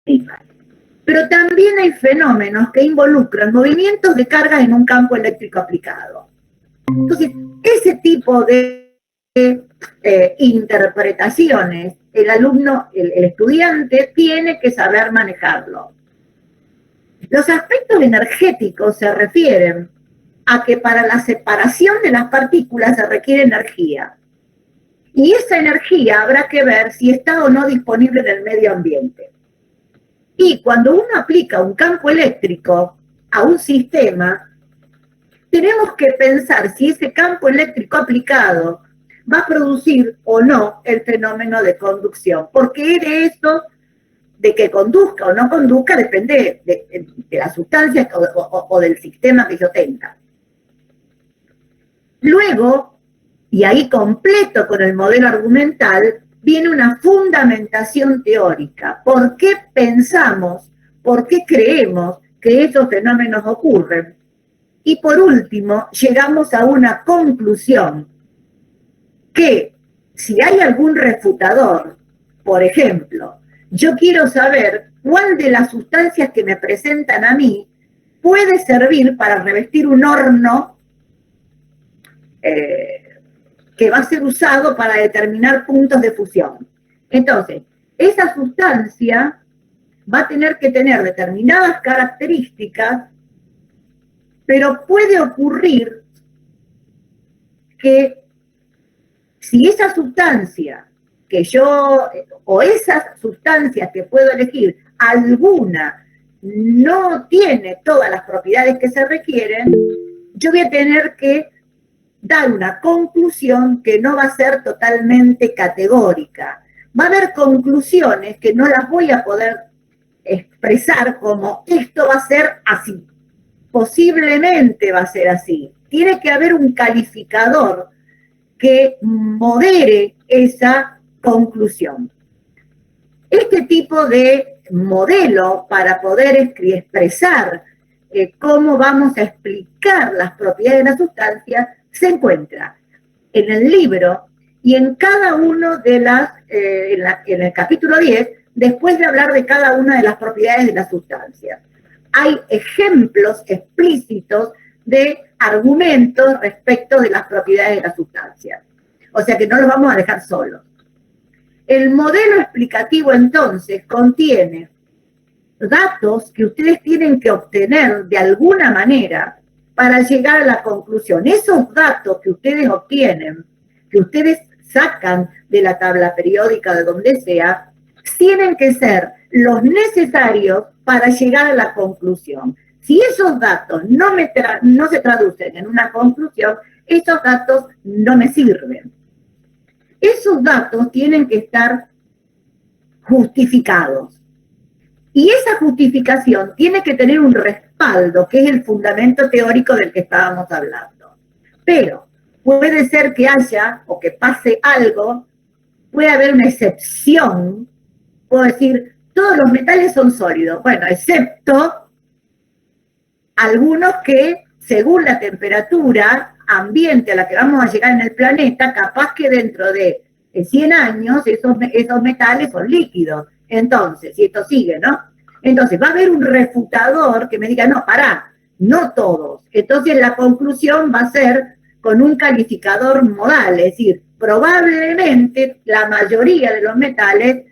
Pero también hay fenómenos que involucran movimientos de cargas en un campo eléctrico aplicado. Entonces, ese tipo de interpretaciones, el alumno, el estudiante, tiene que saber manejarlo. Los aspectos energéticos se refieren a que para la separación de las partículas se requiere energía. Y esa energía habrá que ver si está o no disponible en el medio ambiente. Y cuando uno aplica un campo eléctrico a un sistema, tenemos que pensar si ese campo eléctrico aplicado va a producir o no el fenómeno de conducción. Porque de eso, de que conduzca o no conduzca, depende de la sustancia o del sistema que yo tenga. Luego, y ahí completo con el modelo argumental, viene una fundamentación teórica. ¿Por qué pensamos, por qué creemos que esos fenómenos ocurren? Y por último, llegamos a una conclusión, que si hay algún refutador, por ejemplo, yo quiero saber cuál de las sustancias que me presentan a mí puede servir para revestir un horno que va a ser usado para determinar puntos de fusión. Entonces, esa sustancia va a tener que tener determinadas características, pero puede ocurrir que si esa sustancia que yo, o esas sustancias que puedo elegir, alguna no tiene todas las propiedades que se requieren, yo voy a tener que dar una conclusión que no va a ser totalmente categórica. Va a haber conclusiones que no las voy a poder expresar como esto va a ser así. Posiblemente va a ser así. Tiene que haber un calificador que modere esa conclusión. Este tipo de modelo para poder expresar cómo vamos a explicar las propiedades de la sustancia se encuentra en el libro y en cada uno de las, en el capítulo 10, después de hablar de cada una de las propiedades de la sustancia. Hay ejemplos explícitos de argumentos respecto de las propiedades de la sustancia. O sea que no los vamos a dejar solos. El modelo explicativo entonces contiene datos que ustedes tienen que obtener de alguna manera para llegar a la conclusión. Esos datos que ustedes obtienen, que ustedes sacan de la tabla periódica de donde sea, tienen que ser los necesarios para llegar a la conclusión. Si esos datos no se traducen en una conclusión, esos datos no me sirven. Esos datos tienen que estar justificados. Y esa justificación tiene que tener un respaldo, que es el fundamento teórico del que estábamos hablando. Pero puede ser que haya, o que pase algo, puede haber una excepción. Puedo decir, todos los metales son sólidos. Bueno, excepto algunos que, según la temperatura ambiente a la que vamos a llegar en el planeta, capaz que dentro de 100 años esos metales son líquidos. Entonces, si esto sigue, ¿no? Entonces, va a haber un refutador que me diga, no, pará, no todos. Entonces, la conclusión va a ser con un calificador modal, es decir, probablemente la mayoría de los metales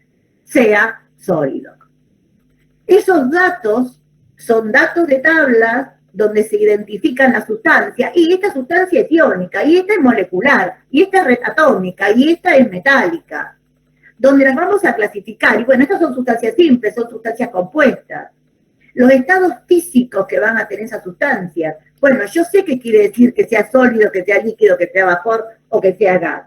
sea sólido. Esos datos son datos de tablas donde se identifican las sustancias, y esta sustancia es iónica, y esta es molecular, y esta es atómica, y esta es metálica, donde las vamos a clasificar. Y bueno, estas son sustancias simples, son sustancias compuestas. Los estados físicos que van a tener esas sustancias, bueno, yo sé qué quiere decir que sea sólido, que sea líquido, que sea vapor o que sea gas.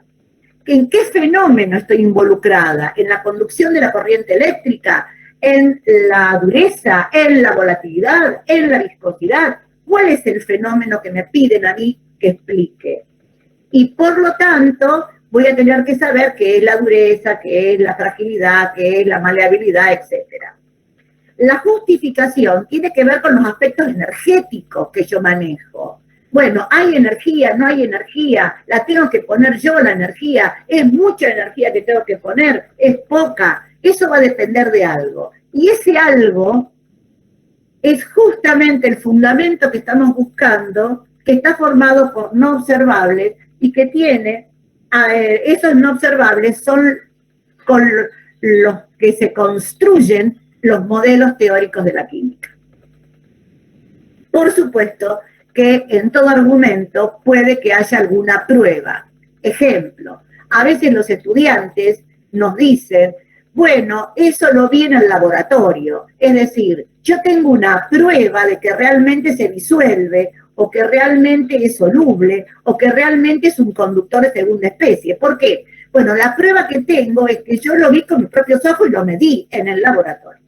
¿En qué fenómeno estoy involucrada? ¿En la conducción de la corriente eléctrica? ¿En la dureza? ¿En la volatilidad? ¿En la viscosidad? ¿Cuál es el fenómeno que me piden a mí que explique? Y por lo tanto, voy a tener que saber qué es la dureza, qué es la fragilidad, qué es la maleabilidad, etc. La justificación tiene que ver con los aspectos energéticos que yo manejo. Bueno, ¿hay energía? ¿No hay energía? ¿La tengo que poner yo la energía? ¿Es mucha energía que tengo que poner? ¿Es poca? Eso va a depender de algo. Y ese algo es justamente el fundamento que estamos buscando, que está formado por no observables y que tiene, esos no observables son con los que se construyen los modelos teóricos de la química. Por supuesto que en todo argumento puede que haya alguna prueba. Ejemplo, a veces los estudiantes nos dicen, bueno, eso lo vi en el laboratorio. Es decir, yo tengo una prueba de que realmente se disuelve, o que realmente es soluble, o que realmente es un conductor de segunda especie. ¿Por qué? Bueno, la prueba que tengo es que yo lo vi con mis propios ojos y lo medí en el laboratorio,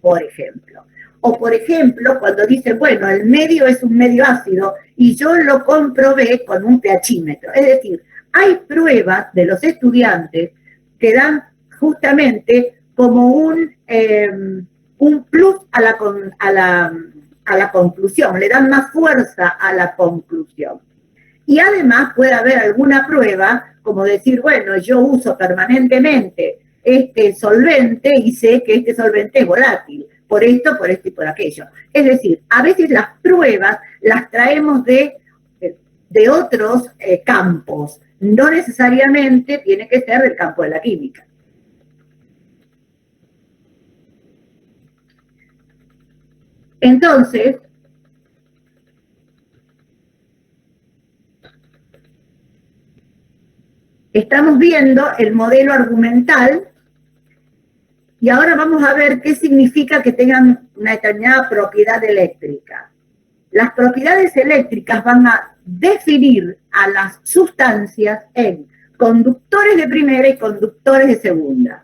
por ejemplo. O por ejemplo, cuando dicen, bueno, el medio es un medio ácido y yo lo comprobé con un pHímetro. Es decir, hay pruebas de los estudiantes que dan justamente como un plus a la conclusión, le dan más fuerza a la conclusión. Y además puede haber alguna prueba, como decir, bueno, yo uso permanentemente este solvente y sé que este solvente es volátil, por esto y por aquello. Es decir, a veces las pruebas las traemos de otros campos, no necesariamente tiene que ser del campo de la química. Entonces, estamos viendo el modelo argumental y ahora vamos a ver qué significa que tengan una determinada propiedad eléctrica. Las propiedades eléctricas van a definir a las sustancias en conductores de primera y conductores de segunda.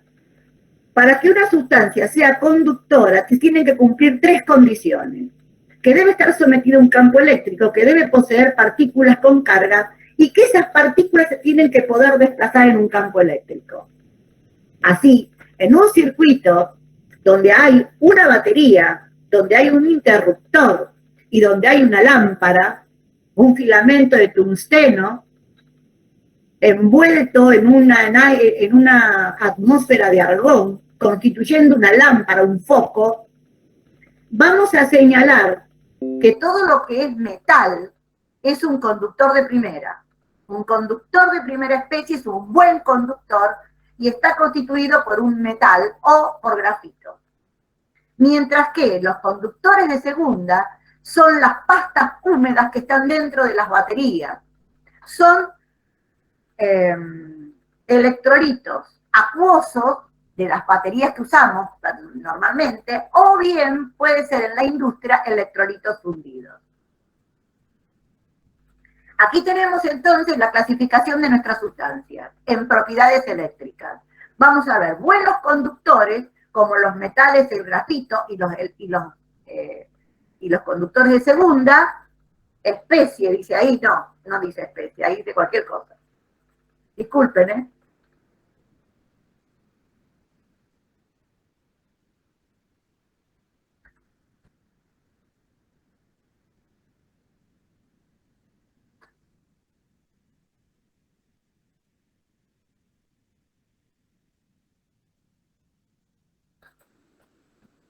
Para que una sustancia sea conductora, tiene que cumplir tres condiciones. Que debe estar sometida a un campo eléctrico, que debe poseer partículas con carga y que esas partículas se tienen que poder desplazar en un campo eléctrico. Así, en un circuito donde hay una batería, donde hay un interruptor y donde hay una lámpara, un filamento de tungsteno envuelto en una atmósfera de argón, constituyendo una lámpara, un foco, vamos a señalar que todo lo que es metal es un conductor de primera. Un conductor de primera especie es un buen conductor y está constituido por un metal o por grafito. Mientras que los conductores de segunda son las pastas húmedas que están dentro de las baterías. Son electrolitos acuosos de las baterías que usamos normalmente, o bien puede ser en la industria electrolitos fundidos. Aquí tenemos entonces la clasificación de nuestras sustancias en propiedades eléctricas. Vamos a ver buenos conductores como los metales, el grafito y los conductores de segunda. Especie, dice ahí, no dice especie, ahí dice cualquier cosa. Disculpen, ¿eh?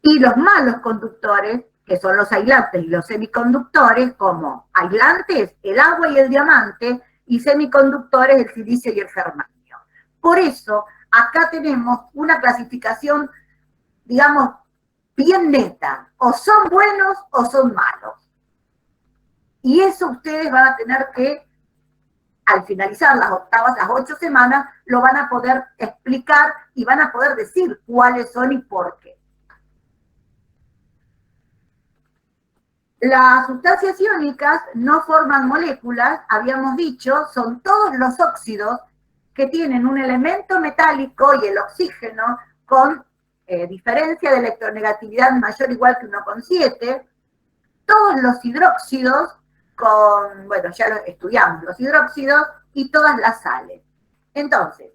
Y los malos conductores, que son los aislantes y los semiconductores, como aislantes, el agua y el diamante, y semiconductores, el silicio y el germanio. Por eso, acá tenemos una clasificación, digamos, bien neta. O son buenos o son malos. Y eso ustedes van a tener que, al finalizar las 8 semanas, lo van a poder explicar y van a poder decir cuáles son y por qué. Las sustancias iónicas no forman moléculas, habíamos dicho, son todos los óxidos que tienen un elemento metálico y el oxígeno con diferencia de electronegatividad mayor o igual que 1,7, todos los hidróxidos con, bueno, ya lo estudiamos, los hidróxidos y todas las sales. Entonces,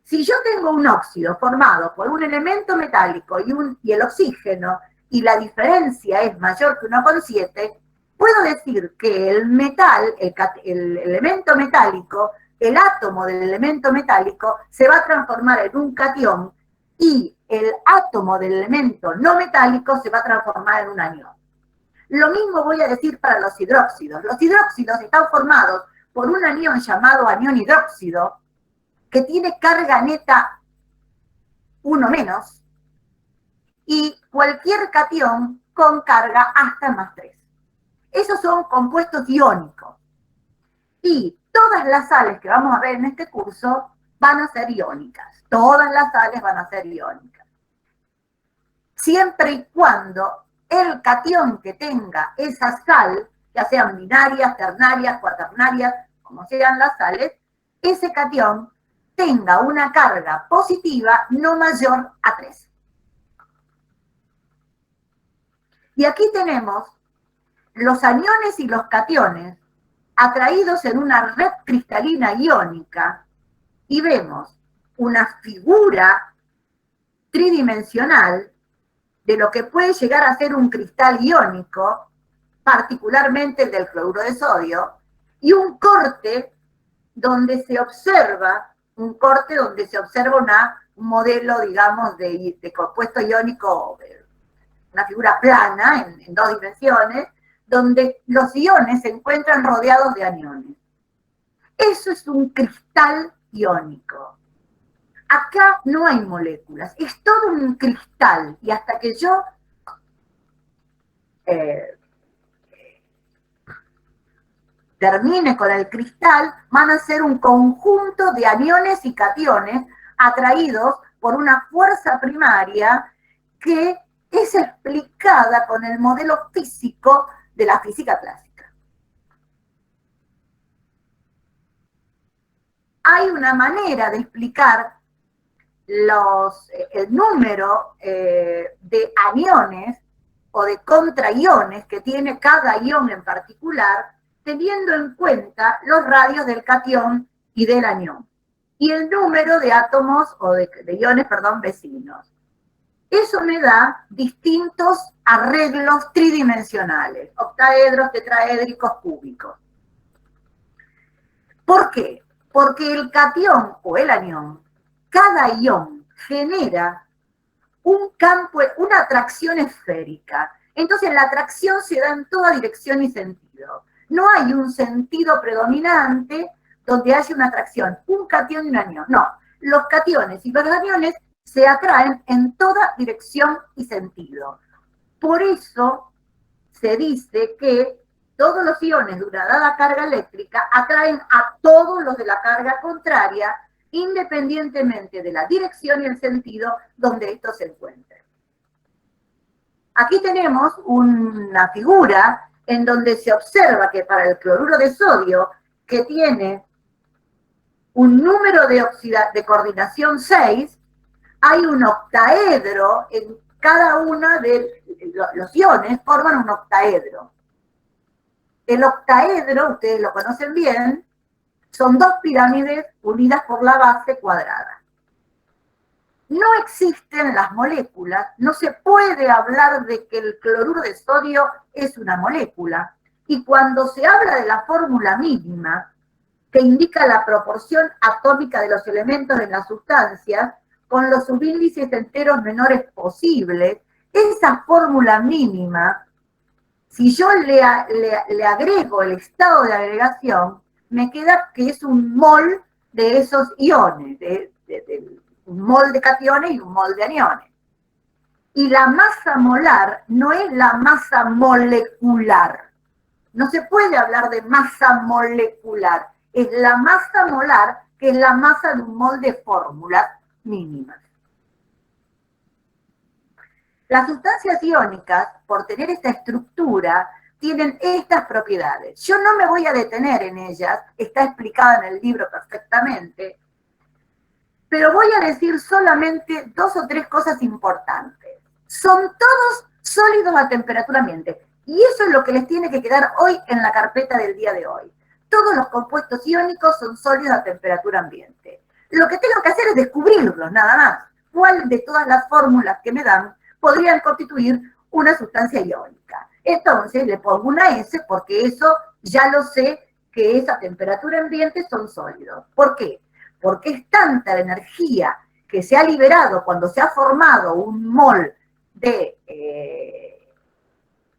si yo tengo un óxido formado por un elemento metálico y el oxígeno, y la diferencia es mayor que 1,7, puedo decir que el metal, el elemento metálico, el átomo del elemento metálico, se va a transformar en un catión y el átomo del elemento no metálico se va a transformar en un anión. Lo mismo voy a decir para los hidróxidos. Los hidróxidos están formados por un anión llamado anión hidróxido, que tiene carga neta 1 menos, y cualquier catión con carga hasta +3. Esos son compuestos iónicos. Y todas las sales que vamos a ver en este curso van a ser iónicas. Todas las sales van a ser iónicas. Siempre y cuando el catión que tenga esa sal, ya sean binarias, ternarias, cuaternarias, como sean las sales, ese catión tenga una carga positiva no mayor a 3. Y aquí tenemos los aniones y los cationes atraídos en una red cristalina iónica, y vemos una figura tridimensional de lo que puede llegar a ser un cristal iónico, particularmente el del cloruro de sodio, y un corte donde se observa un modelo, digamos, de compuesto iónico, una figura plana en 2 dimensiones, donde los iones se encuentran rodeados de aniones. Eso es un cristal iónico. Acá no hay moléculas, es todo un cristal, y hasta que yo termine con el cristal, van a ser un conjunto de aniones y cationes atraídos por una fuerza primaria que es explicada con el modelo físico de la física clásica. Hay una manera de explicar el número de aniones o de contraiones que tiene cada ion en particular, teniendo en cuenta los radios del catión y del anión, y el número de átomos o de iones, perdón, vecinos. Eso me da distintos arreglos tridimensionales, octaedros, tetraédricos, cúbicos. ¿Por qué? Porque el catión o el anión, cada ion genera un campo, una atracción esférica. Entonces la atracción se da en toda dirección y sentido. No hay un sentido predominante donde haya una atracción, un catión y un anión. No, los cationes y los aniones se atraen en toda dirección y sentido. Por eso se dice que todos los iones de una dada carga eléctrica atraen a todos los de la carga contraria, independientemente de la dirección y el sentido donde estos se encuentren. Aquí tenemos una figura en donde se observa que para el cloruro de sodio, que tiene un número de coordinación 6, hay un octaedro en cada una de los iones, forman un octaedro. El octaedro, ustedes lo conocen bien, son 2 pirámides unidas por la base cuadrada. No existen las moléculas, no se puede hablar de que el cloruro de sodio es una molécula. Y cuando se habla de la fórmula mínima, que indica la proporción atómica de los elementos en las sustancias, con los subíndices enteros menores posibles, esa fórmula mínima, si yo le agrego el estado de agregación, me queda que es un mol de esos iones, un mol de cationes y un mol de aniones. Y la masa molar no es la masa molecular. No se puede hablar de masa molecular. Es la masa molar, que es la masa de un mol de fórmulas mínimas. Las sustancias iónicas, por tener esta estructura, tienen estas propiedades. Yo no me voy a detener en ellas, está explicada en el libro perfectamente, pero voy a decir solamente 2 o 3 cosas importantes. Son todos sólidos a temperatura ambiente, y eso es lo que les tiene que quedar hoy en la carpeta del día de hoy. Todos los compuestos iónicos son sólidos a temperatura ambiente. Lo que tengo que hacer es descubrirlos, nada más. ¿Cuál de todas las fórmulas que me dan podrían constituir una sustancia iónica? Entonces le pongo una S porque eso ya lo sé, que es a temperatura ambiente, son sólidos. ¿Por qué? Porque es tanta la energía que se ha liberado cuando se ha formado un mol de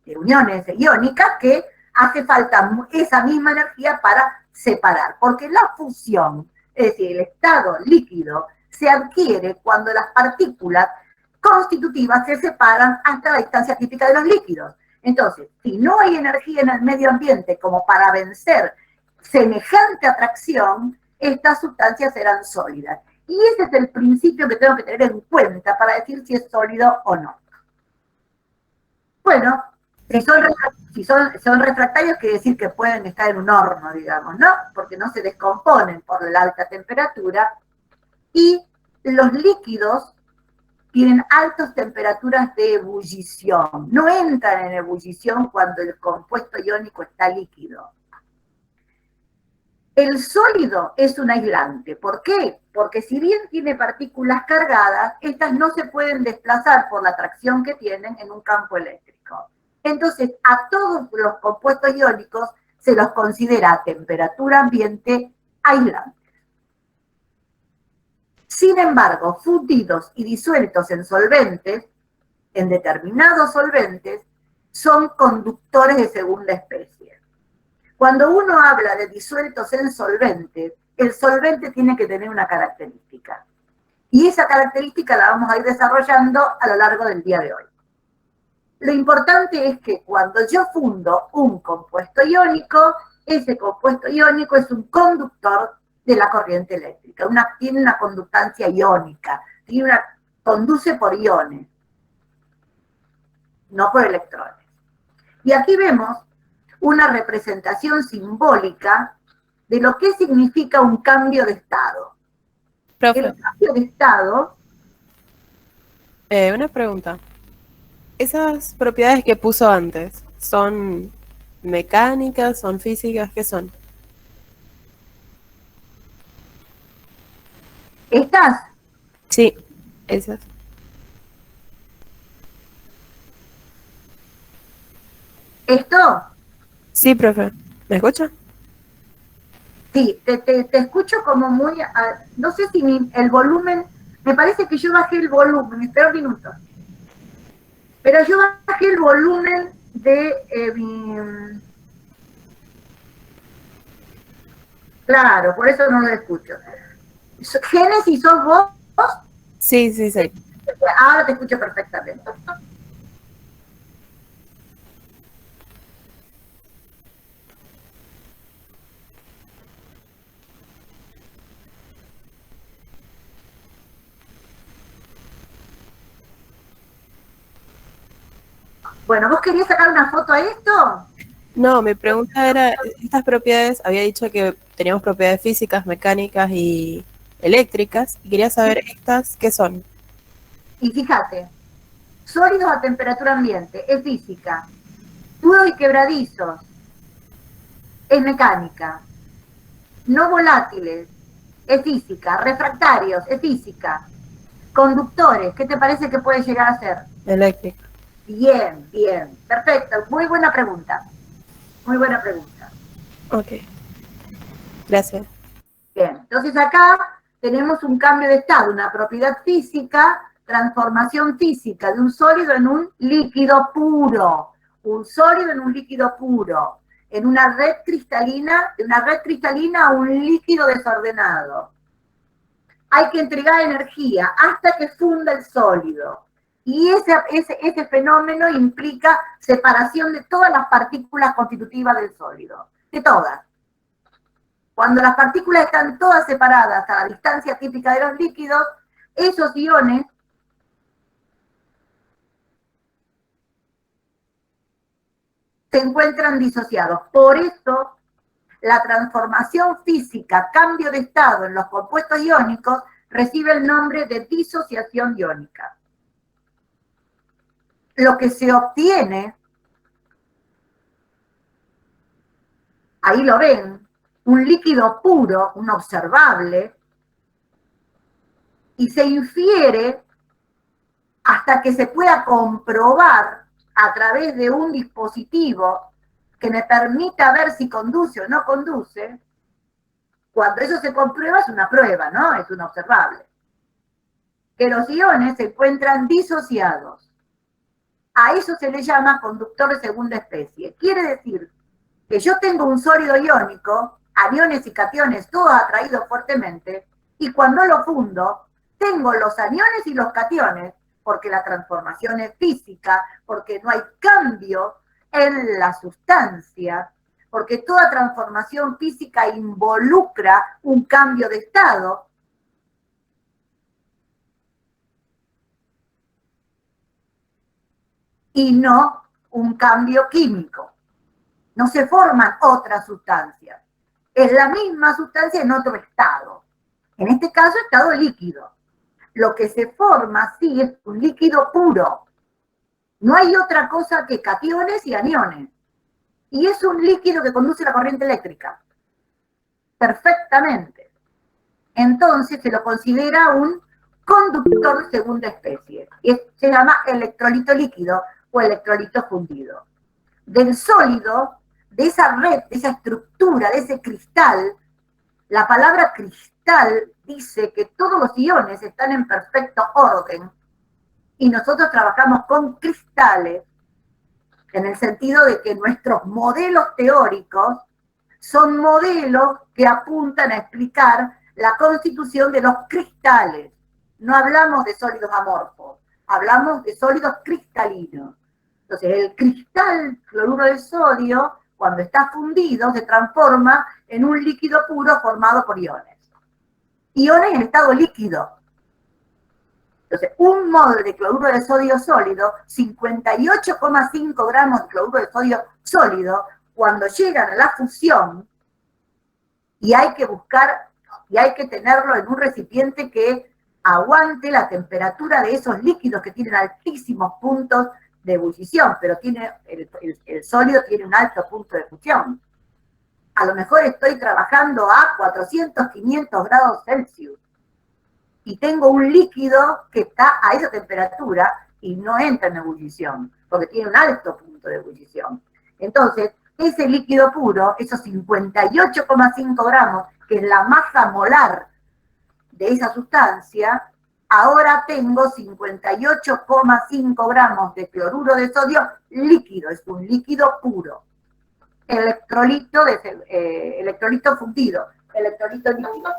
uniones iónicas que hace falta esa misma energía para separar, porque la fusión, es decir, el estado líquido, se adquiere cuando las partículas constitutivas se separan hasta la distancia típica de los líquidos. Entonces, si no hay energía en el medio ambiente como para vencer semejante atracción, estas sustancias serán sólidas. Y ese es el principio que tengo que tener en cuenta para decir si es sólido o no. Bueno, si son refractarios, quiere decir que pueden estar en un horno, digamos, ¿no? Porque no se descomponen por la alta temperatura. Y los líquidos tienen altas temperaturas de ebullición. No entran en ebullición cuando el compuesto iónico está líquido. El sólido es un aislante. ¿Por qué? Porque si bien tiene partículas cargadas, estas no se pueden desplazar por la atracción que tienen en un campo eléctrico. Entonces, a todos los compuestos iónicos se los considera a temperatura ambiente aislantes. Sin embargo, fundidos y disueltos en solventes, en determinados solventes, son conductores de segunda especie. Cuando uno habla de disueltos en solventes, el solvente tiene que tener una característica. Y esa característica la vamos a ir desarrollando a lo largo del día de hoy. Lo importante es que cuando yo fundo un compuesto iónico, ese compuesto iónico es un conductor de la corriente eléctrica, tiene una conductancia iónica, conduce por iones, no por electrones. Y aquí vemos una representación simbólica de lo que significa un cambio de estado. Profe, El cambio de estado... una pregunta. ¿Esas propiedades que puso antes son mecánicas, son físicas? ¿Qué son? ¿Estás? Sí, esas. ¿Esto? Sí, profe. ¿Me escucha? Sí, te escucho como muy... no sé si el volumen... Me parece que yo bajé el volumen, espera un minuto. Pero yo bajé el volumen de mi... Claro, por eso no lo escucho. Génesis, ¿sos vos? Sí, sí, sí. Ahora te escucho perfectamente. Bueno, ¿vos querías sacar una foto a esto? No, mi pregunta era, estas propiedades, había dicho que teníamos propiedades físicas, mecánicas y eléctricas, y quería saber estas, ¿qué son? Y fíjate, sólidos a temperatura ambiente, es física. Duros y quebradizos, es mecánica. No volátiles, es física. Refractarios, es física. Conductores, ¿qué te parece que puede llegar a ser? Eléctrica. Bien, bien, perfecto. Muy buena pregunta. Muy buena pregunta. Ok. Gracias. Bien, entonces acá tenemos un cambio de estado, una propiedad física, transformación física de un sólido en un líquido puro. Un sólido en un líquido puro. En una red cristalina, de una red cristalina a un líquido desordenado. Hay que entregar energía hasta que funda el sólido. Y ese fenómeno implica separación de todas las partículas constitutivas del sólido. De todas. Cuando las partículas están todas separadas a la distancia típica de los líquidos, esos iones se encuentran disociados. Por eso, la transformación física, cambio de estado en los compuestos iónicos, recibe el nombre de disociación iónica. Lo que se obtiene, ahí lo ven, un líquido puro, un observable, y se infiere hasta que se pueda comprobar a través de un dispositivo que me permita ver si conduce o no conduce. Cuando eso se comprueba es una prueba, ¿no? Es un observable. que los iones se encuentran disociados. A eso se le llama conductor de segunda especie. Quiere decir que yo tengo un sólido iónico, aniones y cationes, todos atraídos fuertemente, y cuando lo fundo, tengo los aniones y los cationes, porque la transformación es física, porque no hay cambio en la sustancia, porque toda transformación física involucra un cambio de estado. Y no un cambio químico. No se forman otras sustancias. Es la misma sustancia en otro estado. En este caso, estado líquido. Lo que se forma, sí, es un líquido puro. No hay otra cosa que cationes y aniones. Y es un líquido que conduce la corriente eléctrica. Perfectamente. Entonces se lo considera un conductor de segunda especie. Y se llama electrolito líquido o electrolito fundido. Del sólido, de esa red, de esa estructura, de ese cristal, la palabra cristal dice que todos los iones están en perfecto orden y nosotros trabajamos con cristales en el sentido de que nuestros modelos teóricos son modelos que apuntan a explicar la constitución de los cristales. No hablamos de sólidos amorfos, hablamos de sólidos cristalinos. Entonces, el cristal cloruro de sodio, cuando está fundido, se transforma en un líquido puro formado por iones. Iones en estado líquido. Entonces, un mol de cloruro de sodio sólido, 58,5 gramos de cloruro de sodio sólido, cuando llegan a la fusión, y hay que buscar, y hay que tenerlo en un recipiente que aguante la temperatura de esos líquidos que tienen altísimos puntos de ebullición, pero tiene, el sólido tiene un alto punto de fusión. A lo mejor estoy trabajando a 400, 500 grados Celsius y tengo un líquido que está a esa temperatura y no entra en ebullición, porque tiene un alto punto de ebullición. Entonces, ese líquido puro, esos 58,5 gramos, que es la masa molar de esa sustancia, ahora tengo 58,5 gramos de cloruro de sodio líquido, es un líquido puro. Electrolito fundido, electrolito líquido.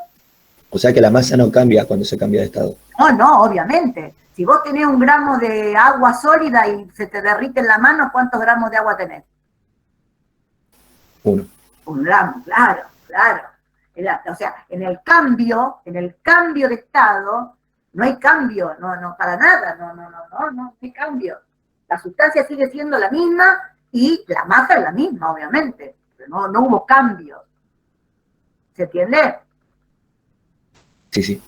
O sea que la masa no cambia cuando se cambia de estado. No, obviamente. Si vos tenés 1 gramo de agua sólida y se te derrite en la mano, ¿cuántos gramos de agua tenés? 1. 1 gramo, claro. O sea, en el cambio de estado, no hay cambio, no, para nada, no hay cambio. La sustancia sigue siendo la misma y la masa es la misma, obviamente. Pero no hubo cambio. ¿Se entiende? Sí.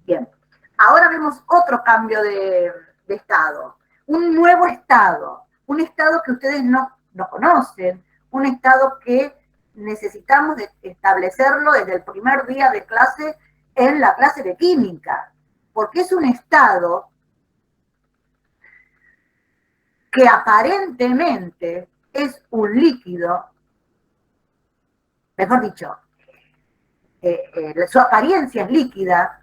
Bien. Ahora vemos otro cambio de estado. Un nuevo estado. Un estado que ustedes no conocen. Un estado que necesitamos establecerlo desde el primer día de clase en la clase de química. Porque es un estado que aparentemente es un líquido, mejor dicho, su apariencia es líquida,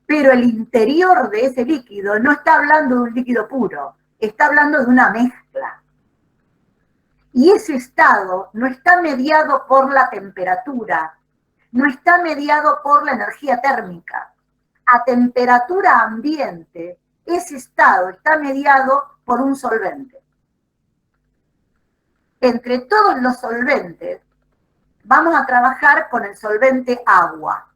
pero el interior de ese líquido no está hablando de un líquido puro, está hablando de una mezcla. Y ese estado no está mediado por la temperatura, no está mediado por la energía térmica. A temperatura ambiente, ese estado está mediado por un solvente. Entre todos los solventes, vamos a trabajar con el solvente agua.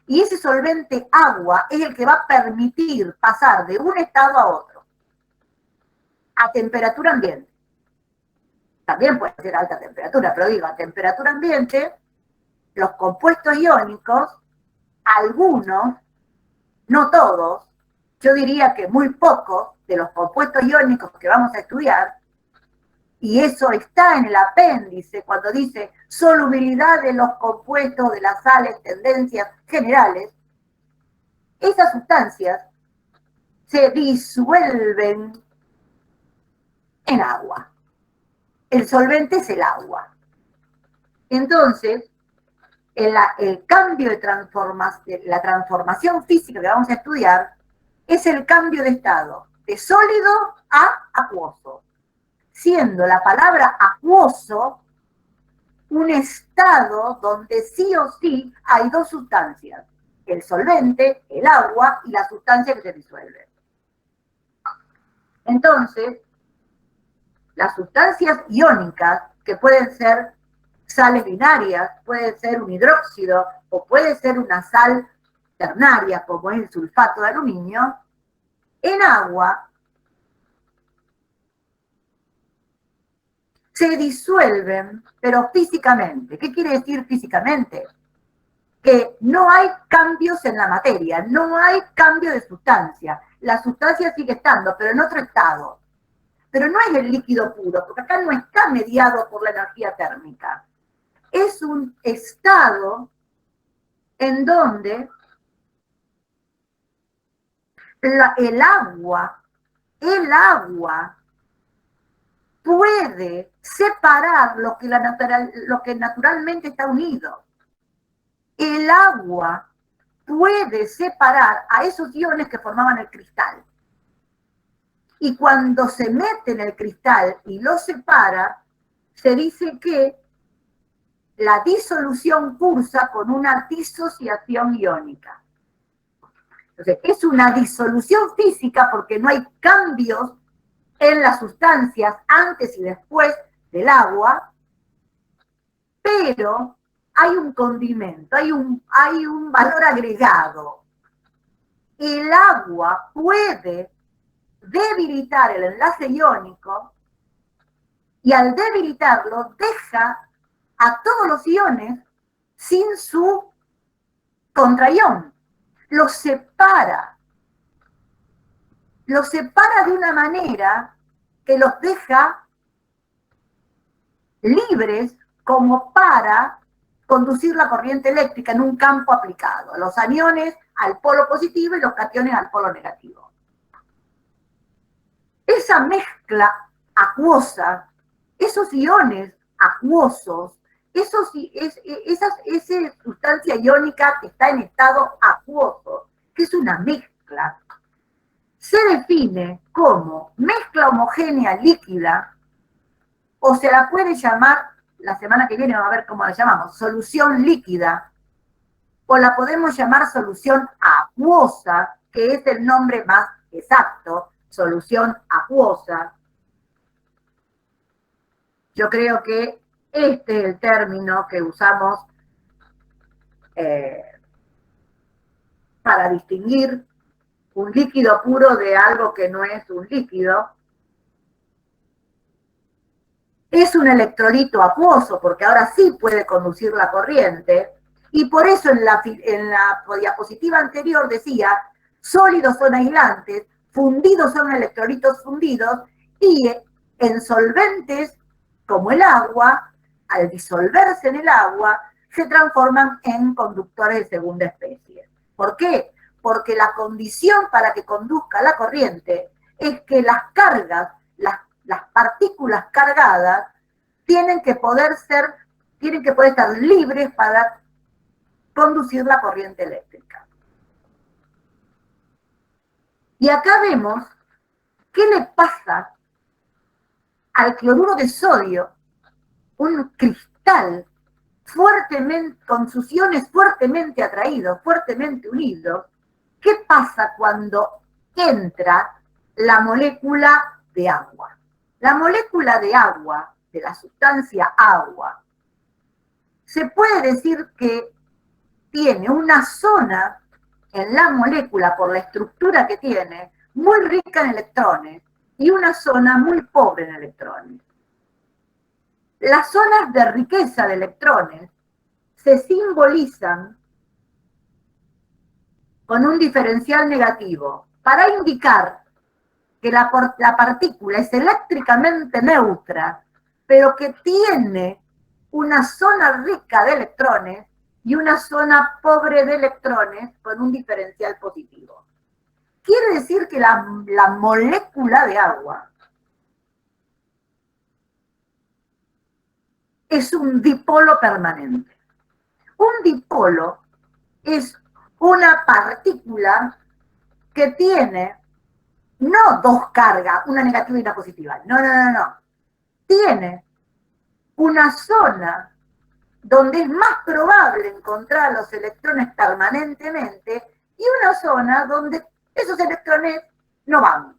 Y ese solvente agua es el que va a permitir pasar de un estado a otro, a temperatura ambiente. También puede ser alta temperatura, pero digo, a temperatura ambiente, los compuestos iónicos, algunos, no todos, yo diría que muy pocos de los compuestos iónicos que vamos a estudiar, y eso está en el apéndice cuando dice solubilidad de los compuestos de las sales, tendencias generales, esas sustancias se disuelven en agua. El solvente es el agua. Entonces, el cambio de la transformación física que vamos a estudiar es el cambio de estado de sólido a acuoso, siendo la palabra acuoso un estado donde sí o sí hay dos sustancias, el solvente, el agua y la sustancia que se disuelve. Entonces, las sustancias iónicas, que pueden ser sales binarias, puede ser un hidróxido o puede ser una sal ternaria, como es el sulfato de aluminio, en agua se disuelven, pero físicamente. ¿Qué quiere decir físicamente? Que no hay cambios en la materia, no hay cambio de sustancia. La sustancia sigue estando, pero en otro estado. Pero no es el líquido puro, porque acá no está mediado por la energía térmica. Es un estado en donde el agua puede separar lo que naturalmente está unido. El agua puede separar a esos iones que formaban el cristal. Y cuando se mete en el cristal y lo separa, se dice que la disolución cursa con una disociación iónica. Entonces, es una disolución física porque no hay cambios en las sustancias antes y después del agua, pero hay un condimento, hay un valor agregado. El agua puede debilitar el enlace iónico y al debilitarlo deja a todos los iones sin su contraión. Los separa de una manera que los deja libres como para conducir la corriente eléctrica en un campo aplicado. Los aniones al polo positivo y los cationes al polo negativo. Esa mezcla acuosa, esos iones acuosos, esa sustancia iónica que está en estado acuoso, que es una mezcla, se define como mezcla homogénea líquida, o se la puede llamar, la semana que viene vamos a ver cómo la llamamos, solución líquida, o la podemos llamar solución acuosa, que es el nombre más exacto, solución acuosa. Yo creo que este es el término que usamos para distinguir un líquido puro de algo que no es un líquido. Es un electrolito acuoso, porque ahora sí puede conducir la corriente, y por eso en la diapositiva anterior decía, sólidos son aislantes, fundidos son electrolitos fundidos, y en solventes como el agua, al disolverse en el agua, se transforman en conductores de segunda especie. ¿Por qué? Porque la condición para que conduzca la corriente es que las cargas, las partículas cargadas, tienen que poder estar libres para conducir la corriente eléctrica. Y acá vemos qué le pasa al cloruro de sodio, un cristal fuertemente, con sus iones fuertemente atraídos, fuertemente unidos. ¿Qué pasa cuando entra la molécula de agua? La molécula de agua, de la sustancia agua, se puede decir que tiene una zona en la molécula, por la estructura que tiene, muy rica en electrones, y una zona muy pobre en electrones. Las zonas de riqueza de electrones se simbolizan con un diferencial negativo para indicar que la partícula es eléctricamente neutra, pero que tiene una zona rica de electrones y una zona pobre de electrones con un diferencial positivo. Quiere decir que la molécula de agua es un dipolo permanente. Un dipolo es una partícula que tiene no dos cargas, una negativa y una positiva. No. Tiene una zona donde es más probable encontrar los electrones permanentemente y una zona donde esos electrones no van.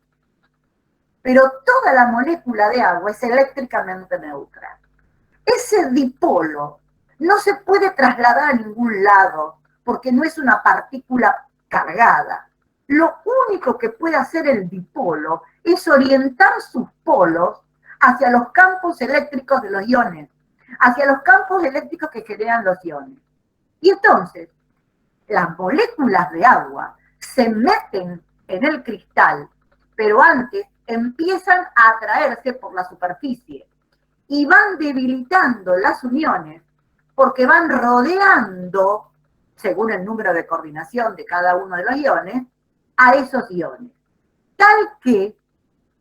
Pero toda la molécula de agua es eléctricamente neutra. Ese dipolo no se puede trasladar a ningún lado porque no es una partícula cargada. Lo único que puede hacer el dipolo es orientar sus polos hacia los campos eléctricos de los iones, hacia los campos eléctricos que generan los iones. Y entonces, las moléculas de agua se meten en el cristal, pero antes empiezan a atraerse por la superficie y van debilitando las uniones porque van rodeando, según el número de coordinación de cada uno de los iones, a esos iones. Tal que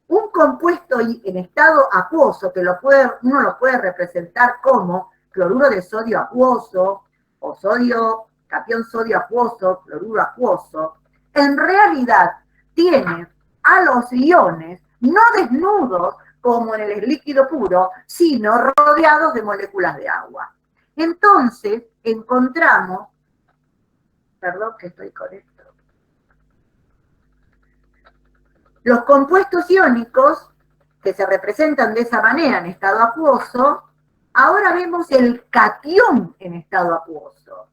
un compuesto en estado acuoso, que uno lo puede representar como cloruro de sodio acuoso, o catión sodio acuoso, cloruro acuoso, en realidad tiene a los iones no desnudos como en el líquido puro, sino rodeados de moléculas de agua. Entonces encontramos, perdón que estoy con esto, los compuestos iónicos que se representan de esa manera en estado acuoso, ahora vemos el catión en estado acuoso.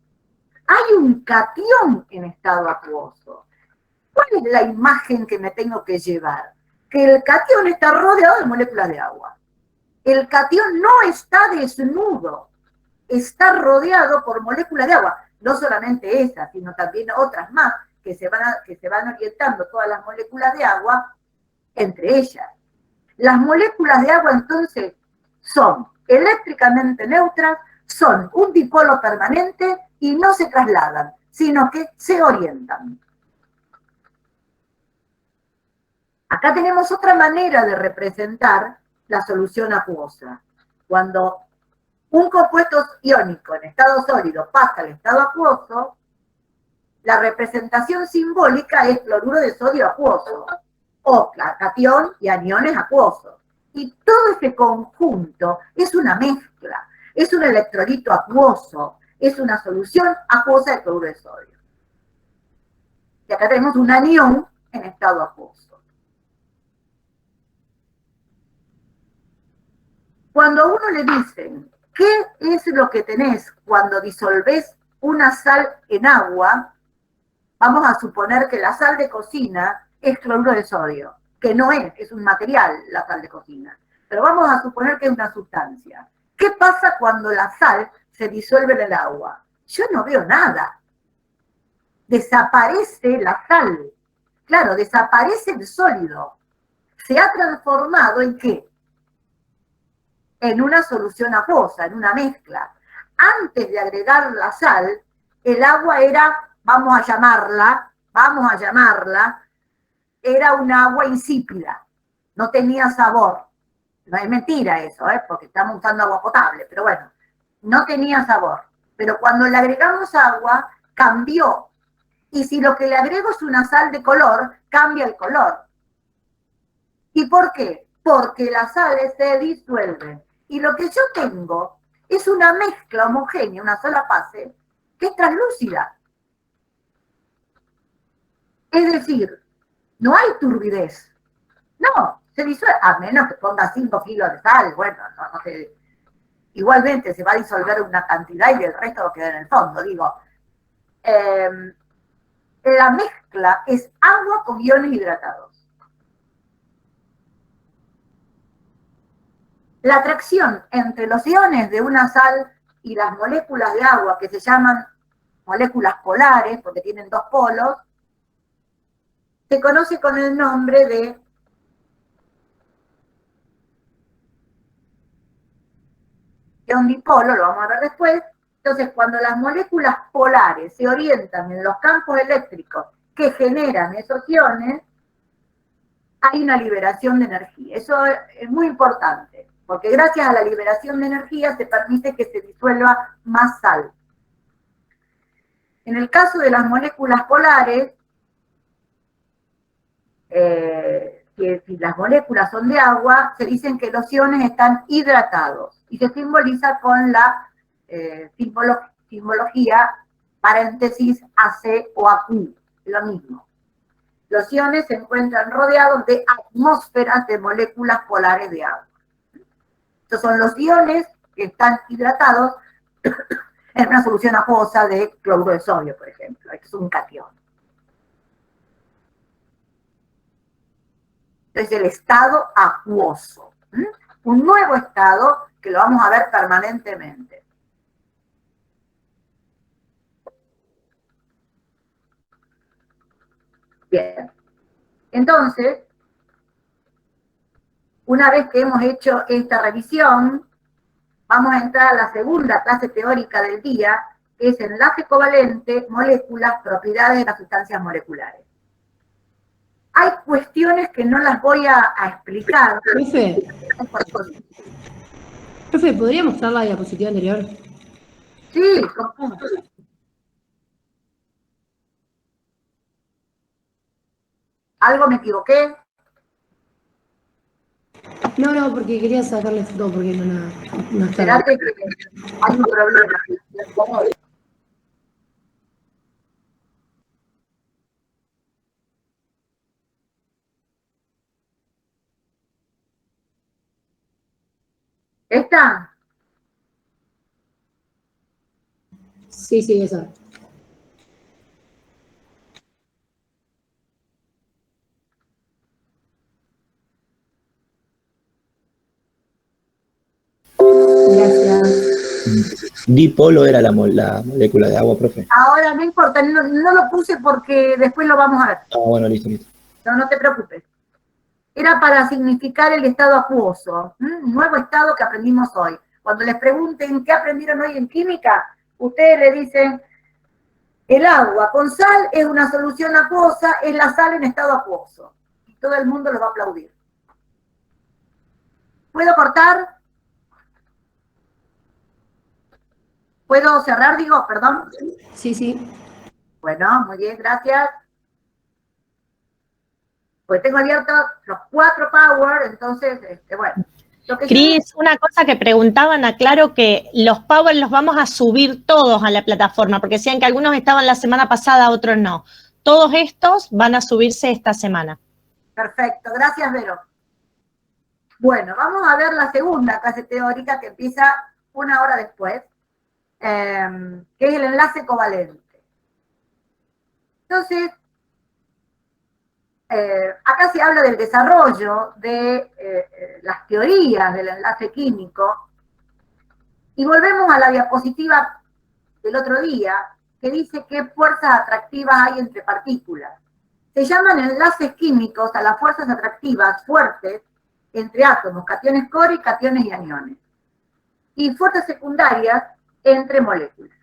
Hay un catión en estado acuoso. ¿Cuál es la imagen que me tengo que llevar? Que el catión está rodeado de moléculas de agua. El catión no está desnudo, está rodeado por moléculas de agua. No solamente esas, sino también otras más, que se van orientando todas las moléculas de agua entre ellas. Las moléculas de agua entonces son eléctricamente neutras, son un dipolo permanente y no se trasladan, sino que se orientan. Acá tenemos otra manera de representar la solución acuosa. Cuando un compuesto iónico en estado sólido pasa al estado acuoso, la representación simbólica es cloruro de sodio acuoso, o catión y aniones acuosos. Y todo este conjunto es una mezcla, es un electrolito acuoso, es una solución acuosa de cloruro de sodio. Y acá tenemos un anión en estado acuoso. Cuando a uno le dicen, ¿qué es lo que tenés cuando disolvés una sal en agua? Vamos a suponer que la sal de cocina es cloruro de sodio, que no es un material la sal de cocina, pero vamos a suponer que es una sustancia. ¿Qué pasa cuando la sal se disuelve en el agua? Yo no veo nada. Desaparece la sal. Claro, desaparece el sólido. Se ha transformado ¿en qué? En una solución acuosa, en una mezcla. Antes de agregar la sal, el agua era, vamos a llamarla, era un agua insípida, no tenía sabor. No es mentira eso, porque estamos usando agua potable, pero bueno, no tenía sabor. Pero cuando le agregamos agua, cambió. Y si lo que le agrego es una sal de color, cambia el color. ¿Y por qué? Porque las sales se disuelven. Y lo que yo tengo es una mezcla homogénea, una sola fase, que es translúcida. Es decir, no hay turbidez. No, se disuelve, a menos que ponga 5 kilos de sal, bueno, no sé. Igualmente se va a disolver una cantidad y el resto va a quedar en el fondo. Digo, la mezcla es agua con iones hidratados. La atracción entre los iones de una sal y las moléculas de agua, que se llaman moléculas polares, porque tienen dos polos, se conoce con el nombre de un dipolo, lo vamos a ver después. Entonces, cuando las moléculas polares se orientan en los campos eléctricos que generan esos iones, hay una liberación de energía. Eso es muy importante, porque gracias a la liberación de energía se permite que se disuelva más sal. En el caso de las moléculas polares, que si las moléculas son de agua, se dicen que los iones están hidratados y se simboliza con la simbología paréntesis AC o AQ, lo mismo. Los iones se encuentran rodeados de atmósferas de moléculas polares de agua. Estos son los iones que están hidratados en una solución acuosa de cloruro de sodio, por ejemplo. Esto es un catión. Es el estado acuoso. Un nuevo estado que lo vamos a ver permanentemente. Bien. Entonces, una vez que hemos hecho esta revisión, vamos a entrar a la segunda clase teórica del día, que es enlace covalente, moléculas, propiedades de las sustancias moleculares. Hay cuestiones que no las voy a explicar. Profe, ¿podría mostrar la diapositiva anterior? Sí, ¿cómo? ¿Algo me equivoqué? No, porque quería sacarle foto porque no está. Espérate que hay un problema. ¿Esta? Sí, esa. Gracias. Dipolo era la molécula de agua, profe. Ahora no importa, no lo puse porque después lo vamos a ver. Ah, bueno, listo. No te preocupes. Era para significar el estado acuoso, un nuevo estado que aprendimos hoy. Cuando les pregunten qué aprendieron hoy en química, ustedes le dicen, el agua con sal es una solución acuosa, es la sal en estado acuoso. Y todo el mundo lo va a aplaudir. ¿Puedo cortar? ¿Puedo cerrar, digo? Perdón. Sí. Bueno, muy bien, gracias. Pues tengo abiertos los 4 Power, entonces, bueno. Cris, una cosa que preguntaban, aclaro que los Power los vamos a subir todos a la plataforma, porque decían que algunos estaban la semana pasada, otros no. Todos estos van a subirse esta semana. Perfecto, gracias, Vero. Bueno, vamos a ver la segunda clase teórica que empieza 1 hora después, que es el enlace covalente. Entonces, acá se habla del desarrollo de las teorías del enlace químico y volvemos a la diapositiva del otro día que dice qué fuerzas atractivas hay entre partículas. Se llaman enlaces químicos a las fuerzas atractivas fuertes entre átomos, cationes core y cationes y aniones, y fuerzas secundarias entre moléculas.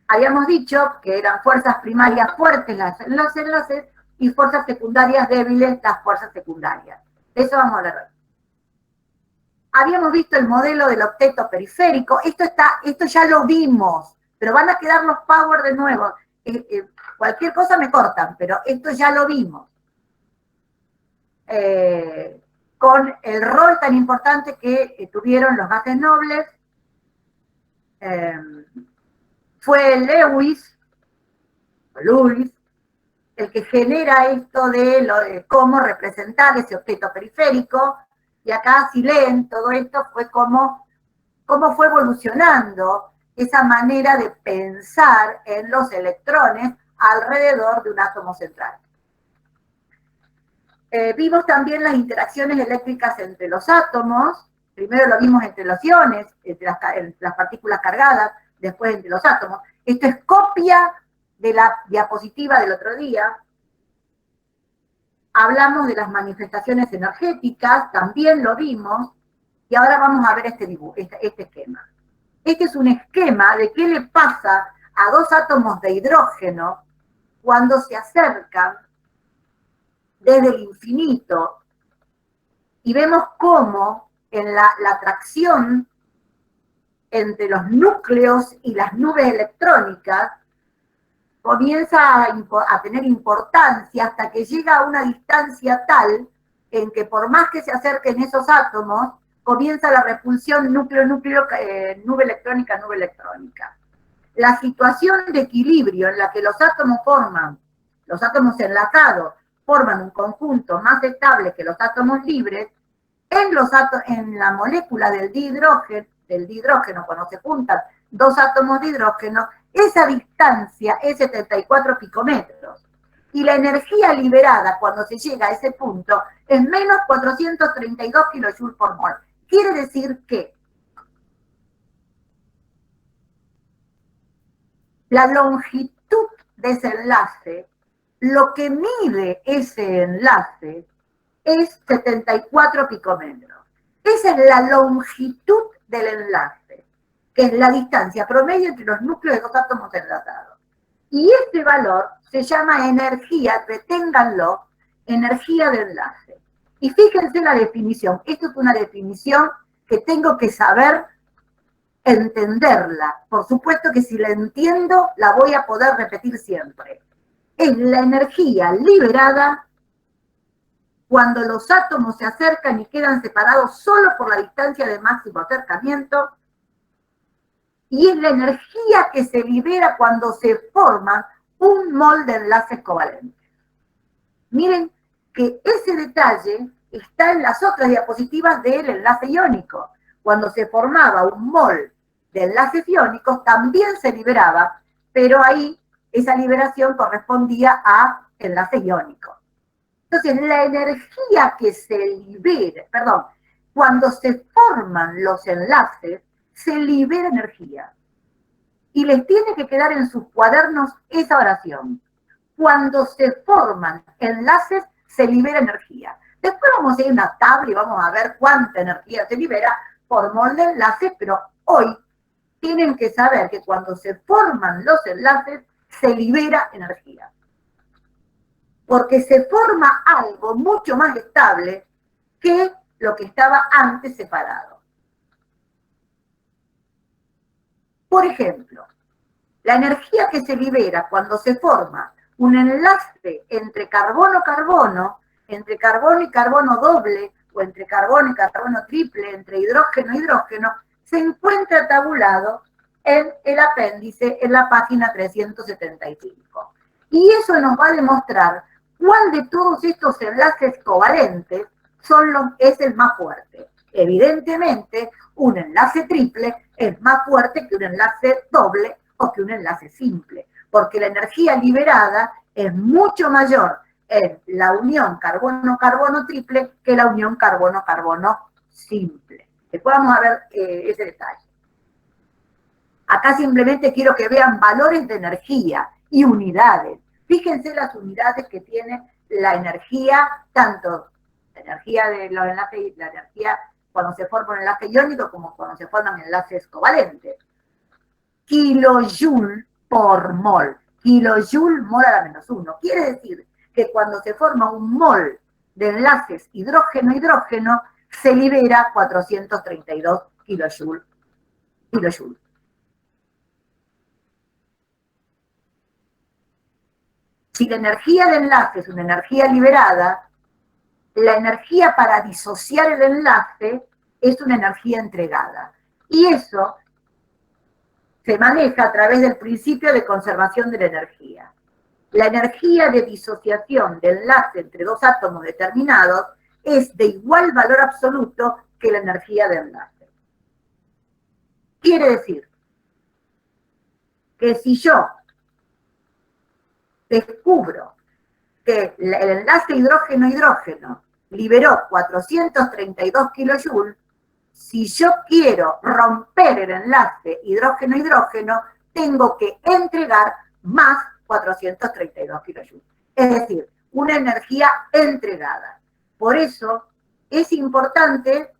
Habíamos dicho que eran fuerzas primarias fuertes los enlaces y fuerzas secundarias débiles las fuerzas secundarias. De eso vamos a hablar hoy. Habíamos visto el modelo del octeto periférico. Esto ya lo vimos, pero van a quedar los power de nuevo. Cualquier cosa me cortan, pero esto ya lo vimos. Con el rol tan importante que tuvieron los gases nobles. Fue Lewis, el que genera esto de cómo representar ese octeto periférico, y acá si leen todo esto fue cómo fue evolucionando esa manera de pensar en los electrones alrededor de un átomo central. Vimos también las interacciones eléctricas entre los átomos. Primero lo vimos entre los iones, entre las partículas cargadas, después entre los átomos. Esto es copia de la diapositiva del otro día. Hablamos de las manifestaciones energéticas, también lo vimos, y ahora vamos a ver este esquema. Este es un esquema de qué le pasa a 2 átomos de hidrógeno cuando se acercan desde el infinito, y vemos cómo en la atracción entre los núcleos y las nubes electrónicas comienza a tener importancia hasta que llega a una distancia tal en que por más que se acerquen esos átomos, comienza la repulsión núcleo-núcleo, nube electrónica-nube electrónica. La situación de equilibrio en la que los átomos enlazados, forman un conjunto más estable que los átomos libres, en la molécula del dihidrógeno, cuando se juntan dos átomos de hidrógeno, esa distancia es 74 picómetros. Y la energía liberada cuando se llega a ese punto es menos 432 kilojoules por mol. Quiere decir que la longitud de ese enlace, lo que mide ese enlace, es 74 picómetros. Esa es la longitud del enlace, que es la distancia promedio entre los núcleos de dos átomos enlazados. Y este valor se llama energía, reténganlo, energía de enlace. Y fíjense la definición. Esto es una definición que tengo que saber entenderla. Por supuesto que si la entiendo, la voy a poder repetir siempre. Es la energía liberada cuando los átomos se acercan y quedan separados solo por la distancia de máximo acercamiento, y es la energía que se libera cuando se forma un mol de enlaces covalentes. Miren que ese detalle está en las otras diapositivas del enlace iónico. Cuando se formaba un mol de enlaces iónicos también se liberaba, pero ahí esa liberación correspondía a enlaces iónicos. Entonces, la energía que se libera, cuando se forman los enlaces, se libera energía. Y les tiene que quedar en sus cuadernos esa oración. Cuando se forman enlaces, se libera energía. Después vamos a ir a una tabla y vamos a ver cuánta energía se libera por mol de enlaces, pero hoy tienen que saber que cuando se forman los enlaces, se libera energía. Porque se forma algo mucho más estable que lo que estaba antes separado. Por ejemplo, la energía que se libera cuando se forma un enlace entre carbono-carbono, entre carbono y carbono doble, o entre carbono y carbono triple, entre hidrógeno y hidrógeno, se encuentra tabulado en el apéndice en la página 375. Y eso nos va a demostrar cuál de todos estos enlaces covalentes es el más fuerte. Evidentemente, un enlace triple es más fuerte que un enlace doble o que un enlace simple, porque la energía liberada es mucho mayor en la unión carbono-carbono triple que la unión carbono-carbono simple. Después vamos a ver ese detalle. Acá simplemente quiero que vean valores de energía y unidades. Fíjense las unidades que tiene la energía, tanto la energía de los enlaces, la energía cuando se forma un enlace iónico como cuando se forman enlaces covalentes. Kilojoule por mol. Kilojoule mol a la menos 1. Quiere decir que cuando se forma un mol de enlaces hidrógeno-hidrógeno, se libera 432 kilojoule. Si la energía de enlace es una energía liberada, la energía para disociar el enlace es una energía entregada. Y eso se maneja a través del principio de conservación de la energía. La energía de disociación de enlace entre dos átomos determinados es de igual valor absoluto que la energía de enlace. Quiere decir que si yo descubro que el enlace hidrógeno-hidrógeno liberó 432 kilojoules, si yo quiero romper el enlace hidrógeno-hidrógeno, tengo que entregar más 432 kilojoules. Es decir, una energía entregada. Por eso es importante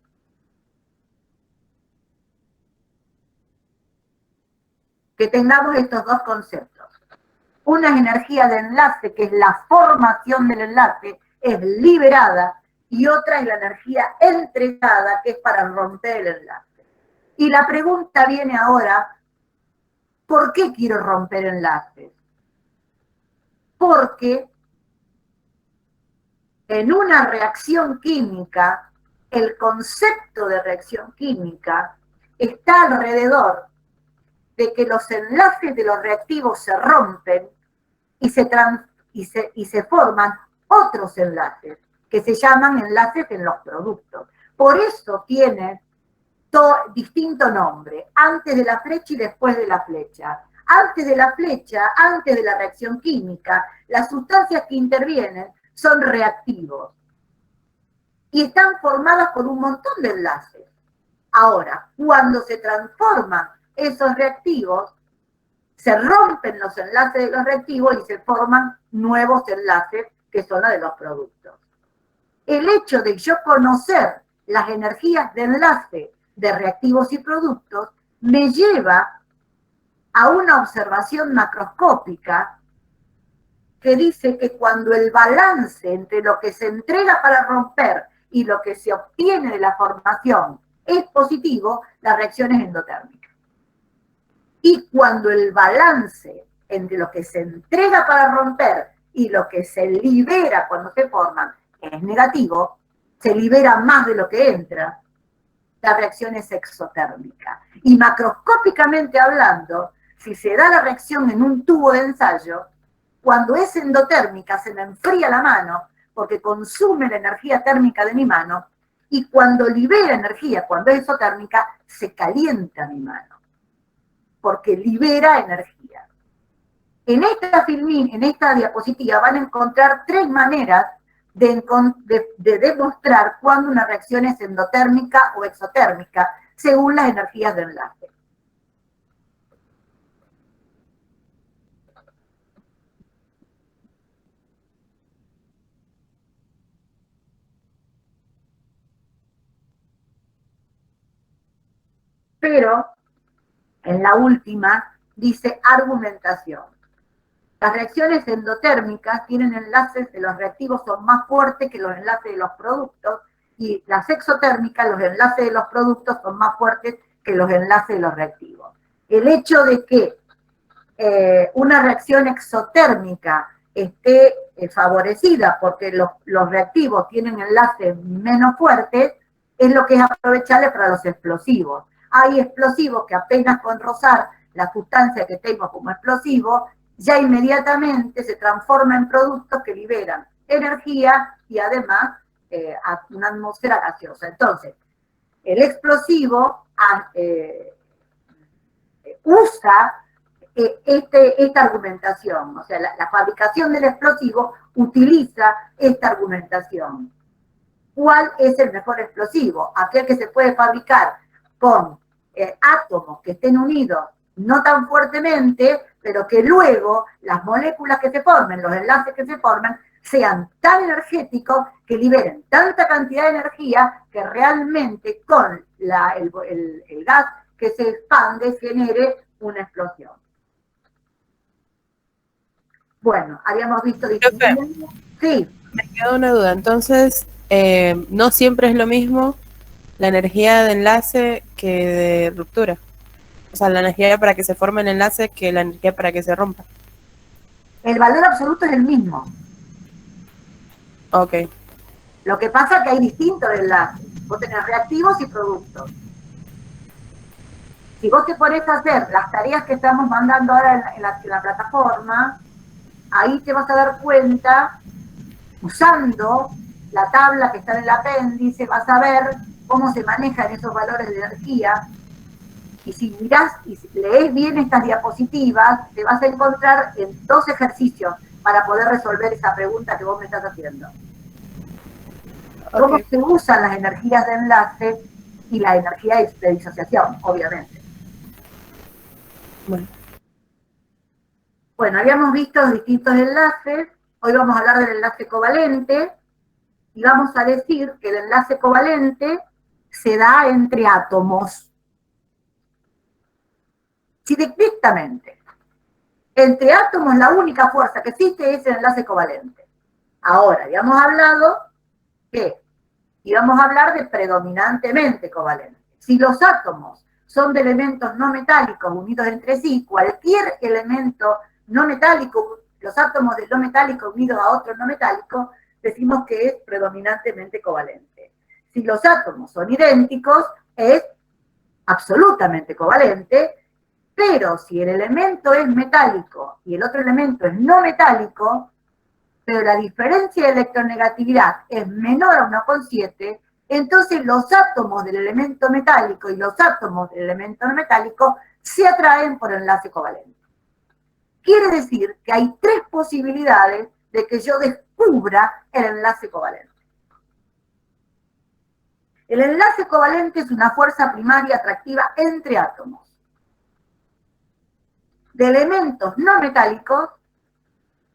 que tengamos estos dos conceptos. Una es energía de enlace, que es la formación del enlace, es liberada, y otra es la energía entregada, que es para romper el enlace. Y la pregunta viene ahora, ¿por qué quiero romper enlaces? Porque en una reacción química, el concepto de reacción química está alrededor de que los enlaces de los reactivos se rompen y se forman otros enlaces, que se llaman enlaces en los productos. Por eso tiene distinto nombre, antes de la flecha y después de la flecha. Antes de la flecha, antes de la reacción química, las sustancias que intervienen son reactivos y están formadas por un montón de enlaces. Ahora, cuando se transforman esos reactivos, se rompen los enlaces de los reactivos y se forman nuevos enlaces que son los de los productos. El hecho de yo conocer las energías de enlace de reactivos y productos me lleva a una observación macroscópica que dice que cuando el balance entre lo que se entrega para romper y lo que se obtiene de la formación es positivo, la reacción es endotérmica. Y cuando el balance entre lo que se entrega para romper y lo que se libera cuando se forman es negativo, se libera más de lo que entra, la reacción es exotérmica. Y macroscópicamente hablando, si se da la reacción en un tubo de ensayo, cuando es endotérmica se me enfría la mano porque consume la energía térmica de mi mano, y cuando libera energía, cuando es exotérmica, se calienta mi mano, porque libera energía. En esta diapositiva van a encontrar 3 maneras de demostrar cuándo una reacción es endotérmica o exotérmica, según las energías de enlace. Pero en la última dice argumentación. Las reacciones endotérmicas tienen enlaces de los reactivos son más fuertes que los enlaces de los productos, y las exotérmicas, los enlaces de los productos son más fuertes que los enlaces de los reactivos. El hecho de que una reacción exotérmica esté favorecida porque los reactivos tienen enlaces menos fuertes es lo que es aprovechable para los explosivos. Hay explosivos que apenas con rozar la sustancia que tengo como explosivo, ya inmediatamente se transforma en productos que liberan energía y además una atmósfera gaseosa. Entonces, el explosivo usa esta argumentación, o sea, la fabricación del explosivo utiliza esta argumentación. ¿Cuál es el mejor explosivo? Aquel que se puede fabricar con átomos que estén unidos no tan fuertemente, pero que luego las moléculas que se formen, los enlaces que se formen, sean tan energéticos que liberen tanta cantidad de energía que realmente con el gas que se expande genere una explosión. Bueno, habíamos visto... Sí. Me queda una duda. Entonces, no siempre es lo mismo la energía de enlace que de ruptura. O sea, la energía para que se forme el enlace que la energía para que se rompa. El valor absoluto es el mismo. Ok. Lo que pasa es que hay distintos enlaces. Vos tenés reactivos y productos. Si vos te pones a hacer las tareas que estamos mandando ahora en la plataforma, ahí te vas a dar cuenta, usando la tabla que está en el apéndice, vas a ver cómo se manejan esos valores de energía. Y si mirás y lees bien estas diapositivas, te vas a encontrar en 2 ejercicios para poder resolver esa pregunta que vos me estás haciendo. Okay. Cómo se usan las energías de enlace y la energía de disociación, obviamente. Bueno, habíamos visto los distintos enlaces. Hoy vamos a hablar del enlace covalente y vamos a decir que el enlace covalente se da entre átomos. Si directamente entre átomos la única fuerza que existe es el enlace covalente. Ahora, habíamos hablado que íbamos a hablar de predominantemente covalente. Si los átomos son de elementos no metálicos unidos entre sí, cualquier elemento no metálico, los átomos de no metálico unidos a otro no metálico, decimos que es predominantemente covalente. Si los átomos son idénticos, es absolutamente covalente, pero si el elemento es metálico y el otro elemento es no metálico, pero la diferencia de electronegatividad es menor a 1,7, entonces los átomos del elemento metálico y los átomos del elemento no metálico se atraen por enlace covalente. Quiere decir que hay 3 posibilidades de que yo descubra el enlace covalente. El enlace covalente es una fuerza primaria atractiva entre átomos de elementos no metálicos,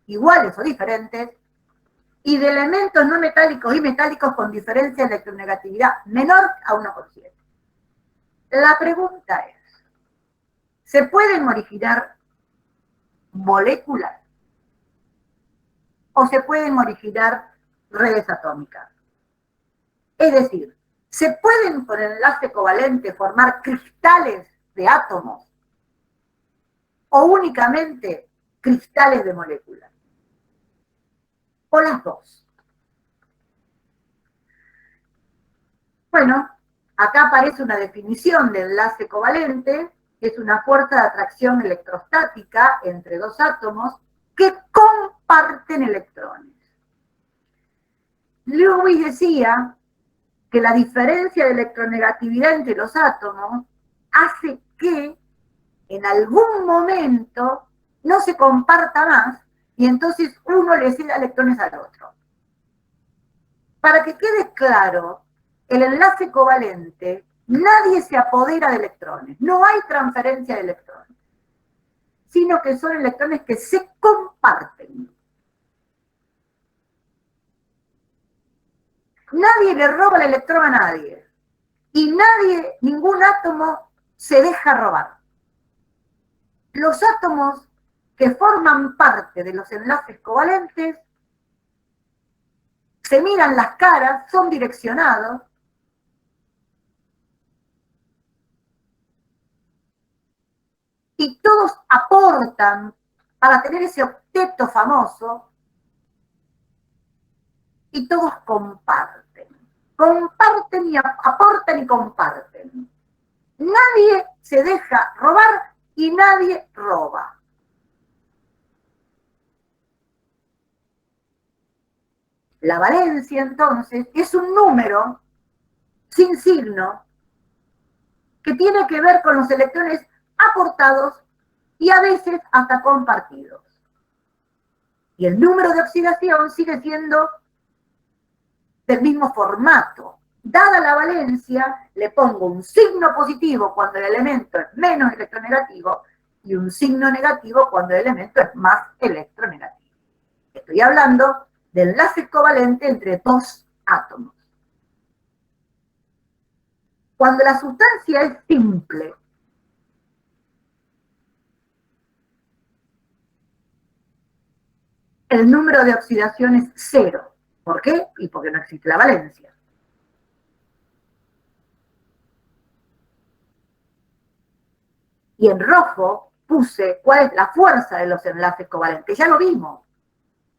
iguales o diferentes, y de elementos no metálicos y metálicos con diferencia de electronegatividad menor a 1,7. La pregunta es, ¿se pueden originar moléculas o se pueden originar redes atómicas? Es decir, ¿se pueden por enlace covalente formar cristales de átomos o únicamente cristales de moléculas? O las dos. Bueno, acá aparece una definición de enlace covalente, que es una fuerza de atracción electrostática entre dos átomos que comparten electrones. Lewis decía que la diferencia de electronegatividad entre los átomos hace que en algún momento no se comparta más y entonces uno le ceda electrones al otro. Para que quede claro, el enlace covalente, nadie se apodera de electrones, no hay transferencia de electrones, sino que son electrones que se comparten. Nadie le roba el electrón a nadie, y nadie, ningún átomo se deja robar. Los átomos que forman parte de los enlaces covalentes se miran las caras, son direccionados, y todos aportan para tener ese octeto famoso, y todos comparten. Comparten y aportan y comparten. Nadie se deja robar y nadie roba. La valencia, entonces, es un número sin signo que tiene que ver con los electrones aportados y a veces hasta compartidos. Y el número de oxidación sigue siendo del mismo formato. Dada la valencia, le pongo un signo positivo cuando el elemento es menos electronegativo y un signo negativo cuando el elemento es más electronegativo. Estoy hablando de enlace covalente entre dos átomos. Cuando la sustancia es simple, el número de oxidación es 0. ¿Por qué? Y porque no existe la valencia. Y en rojo puse cuál es la fuerza de los enlaces covalentes. Ya lo vimos.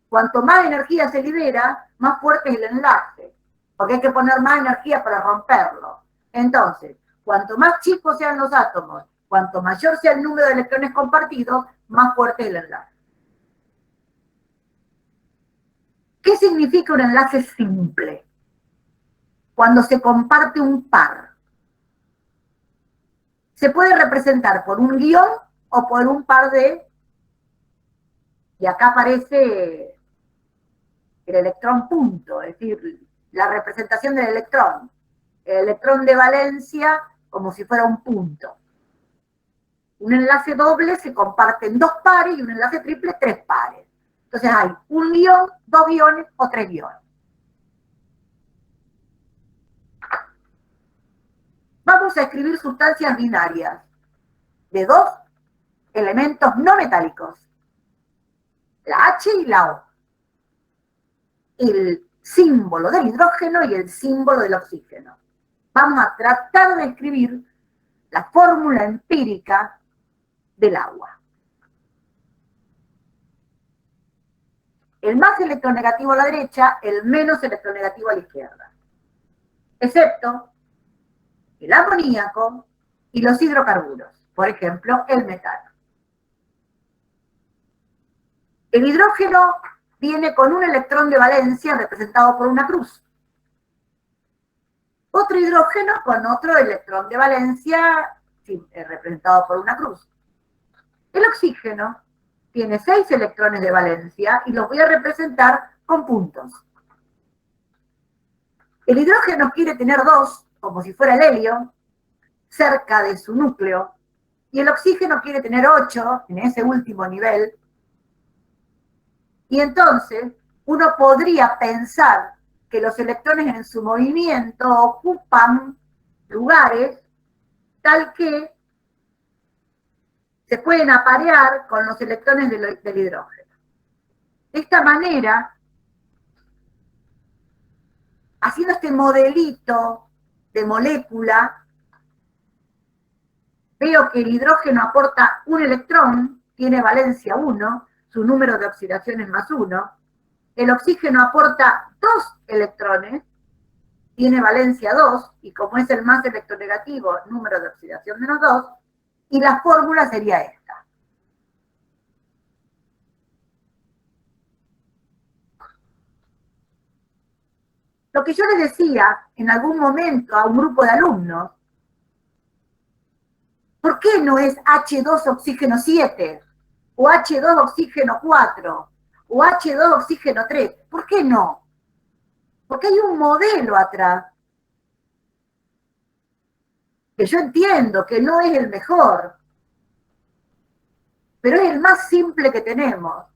Cuanto más energía se libera, más fuerte es el enlace, porque hay que poner más energía para romperlo. Entonces, cuanto más chicos sean los átomos, cuanto mayor sea el número de electrones compartidos, más fuerte es el enlace. ¿Qué significa un enlace simple? Cuando se comparte un par. Se puede representar por un guión o por un par de... Y acá aparece el electrón punto, es decir, la representación del electrón. El electrón de valencia como si fuera un punto. Un enlace doble se comparte en 2 pares y un enlace triple 3 pares. Entonces hay un guión, 2 guiones o 3 guiones. Vamos a escribir sustancias binarias de 2 elementos no metálicos. La H y la O. El símbolo del hidrógeno y el símbolo del oxígeno. Vamos a tratar de escribir la fórmula empírica del agua. El más electronegativo a la derecha, el menos electronegativo a la izquierda. Excepto el amoníaco y los hidrocarburos, por ejemplo, el metano. El hidrógeno viene con un electrón de valencia representado por una cruz. Otro hidrógeno con otro electrón de valencia representado por una cruz. El oxígeno tiene 6 electrones de valencia y los voy a representar con puntos. El hidrógeno quiere tener 2, como si fuera el helio, cerca de su núcleo, y el oxígeno quiere tener 8 en ese último nivel. Y entonces uno podría pensar que los electrones en su movimiento ocupan lugares tal que se pueden aparear con los electrones del hidrógeno. De esta manera, haciendo este modelito de molécula, veo que el hidrógeno aporta un electrón, tiene valencia 1, su número de oxidación es más 1. El oxígeno aporta 2 electrones, tiene valencia 2, y como es el más electronegativo, número de oxidación menos 2, y la fórmula sería esta. Lo que yo les decía en algún momento a un grupo de alumnos, ¿por qué no es H2 oxígeno 7? O H2 oxígeno 4? O H2 oxígeno 3? ¿Por qué no? Porque hay un modelo atrás que yo entiendo que no es el mejor, pero es el más simple que tenemos.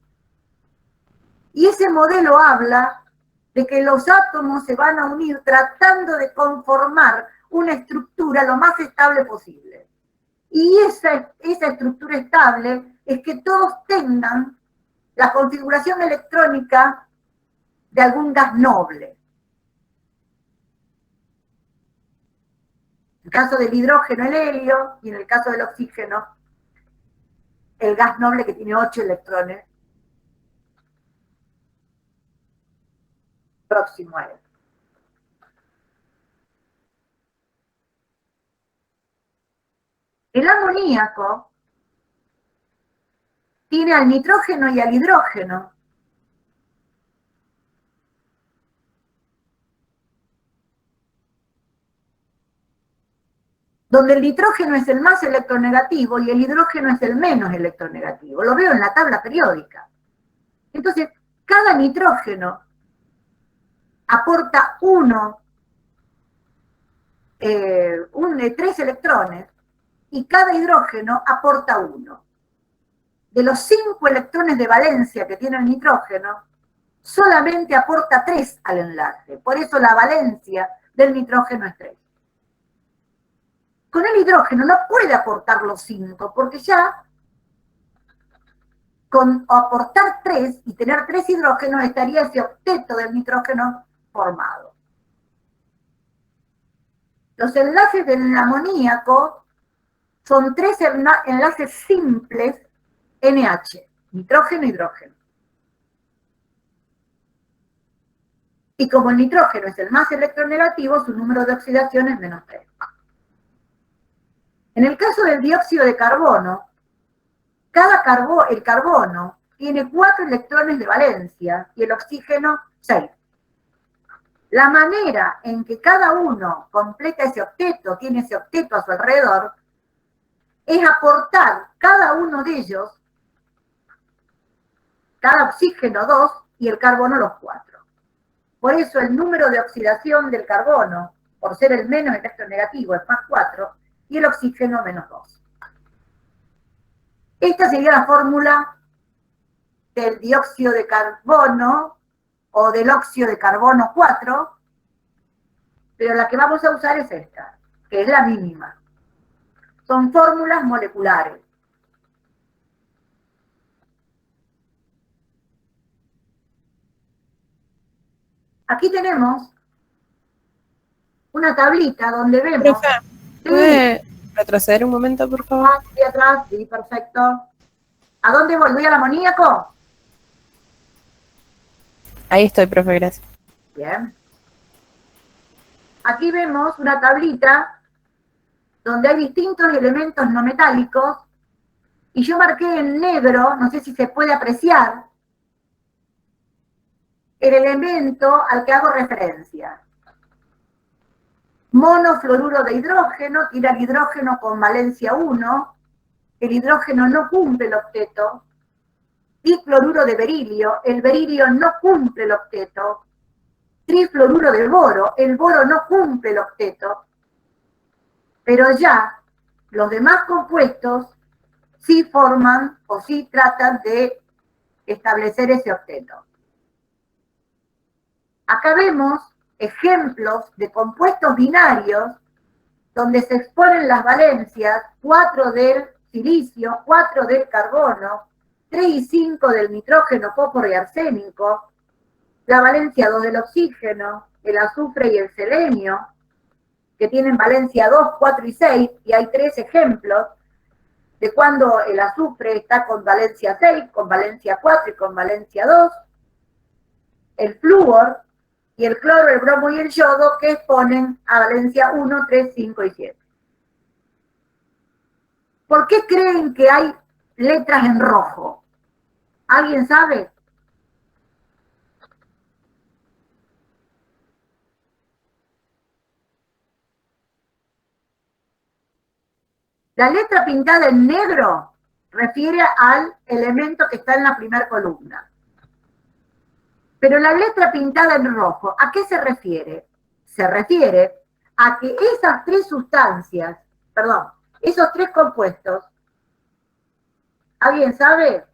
Y ese modelo habla de que los átomos se van a unir tratando de conformar una estructura lo más estable posible. Y esa estructura estable es que todos tengan la configuración electrónica de algún gas noble. En el caso del hidrógeno, el helio, y en el caso del oxígeno, el gas noble que tiene 8 electrones próximo a él. El amoníaco tiene al nitrógeno y al hidrógeno. Donde el nitrógeno es el más electronegativo y el hidrógeno es el menos electronegativo. Lo veo en la tabla periódica. Entonces, cada nitrógeno aporta 3 electrones y cada hidrógeno aporta 1. De los 5 electrones de valencia que tiene el nitrógeno, solamente aporta 3 al enlace. Por eso la valencia del nitrógeno es 3. Con el hidrógeno no puede aportar los 5, porque ya con aportar 3 y tener 3 hidrógenos estaría ese octeto del nitrógeno formado. Los enlaces del amoníaco son 3 enlaces simples NH, nitrógeno, hidrógeno. Y como el nitrógeno es el más electronegativo, su número de oxidación es menos 3. En el caso del dióxido de carbono, el carbono tiene 4 electrones de valencia y el oxígeno 6. La manera en que cada uno completa ese octeto, tiene ese octeto a su alrededor, es aportar cada uno de ellos, cada oxígeno 2 y el carbono los 4. Por eso el número de oxidación del carbono, por ser el menos electronegativo, es más 4, y el oxígeno menos 2. Esta sería la fórmula del dióxido de carbono o del óxido de carbono 4, pero la que vamos a usar es esta, que es la mínima. Son fórmulas moleculares. Aquí tenemos una tablita donde vemos... Profe, retroceder un momento, por favor? Hacia atrás, sí, perfecto. ¿A dónde volví al amoníaco? Ahí estoy, profe, gracias. Bien. Aquí vemos una tablita donde hay distintos elementos no metálicos y yo marqué en negro, no sé si se puede apreciar, el elemento al que hago referencia. Monofluoruro de hidrógeno, tira el hidrógeno con valencia 1, el hidrógeno no cumple el octeto. Difluoruro de berilio, el berilio no cumple el octeto. Trifluoruro de boro, el boro no cumple el octeto. Pero ya los demás compuestos sí forman o sí tratan de establecer ese octeto. Acá vemos ejemplos de compuestos binarios donde se exponen las valencias 4 del silicio, 4 del carbono, 3 y 5 del nitrógeno, fósforo y arsénico, la valencia 2 del oxígeno, el azufre y el selenio, que tienen valencia 2, 4 y 6, y hay 3 ejemplos de cuando el azufre está con valencia 6, con valencia 4 y con valencia 2, el flúor y el cloro, el bromo y el yodo, que exponen a valencia 1, 3, 5 y 7. ¿Por qué creen que hay letras en rojo? ¿Alguien sabe? La letra pintada en negro refiere al elemento que está en la primera columna. Pero la letra pintada en rojo, ¿a qué se refiere? Se refiere a que esas 3 sustancias, perdón, esos 3 compuestos, ¿alguien sabe?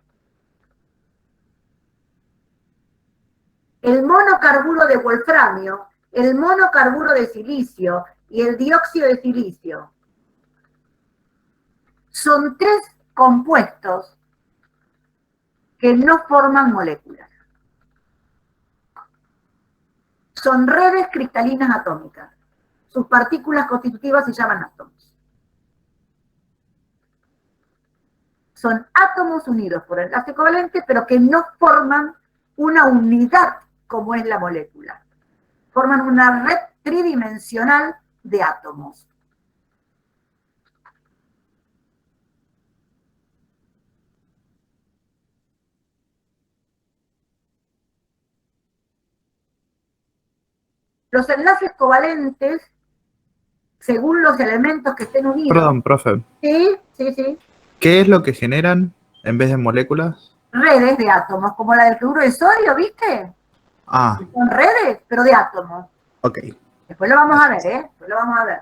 El monocarburo de wolframio, el monocarburo de silicio y el dióxido de silicio son 3 compuestos que no forman moléculas. Son redes cristalinas atómicas. Sus partículas constitutivas se llaman átomos. Son átomos unidos por enlace covalente, pero que no forman una unidad como es la molécula. Forman una red tridimensional de átomos. Los enlaces covalentes, según los elementos que estén unidos... Perdón, profe. Sí, sí, sí. ¿Qué es lo que generan en vez de moléculas? Redes de átomos, como la del cloruro de sodio, ¿viste? Ah, Son redes, pero de átomos. ok. Después lo vamos a ver, ¿eh? Después lo vamos a ver.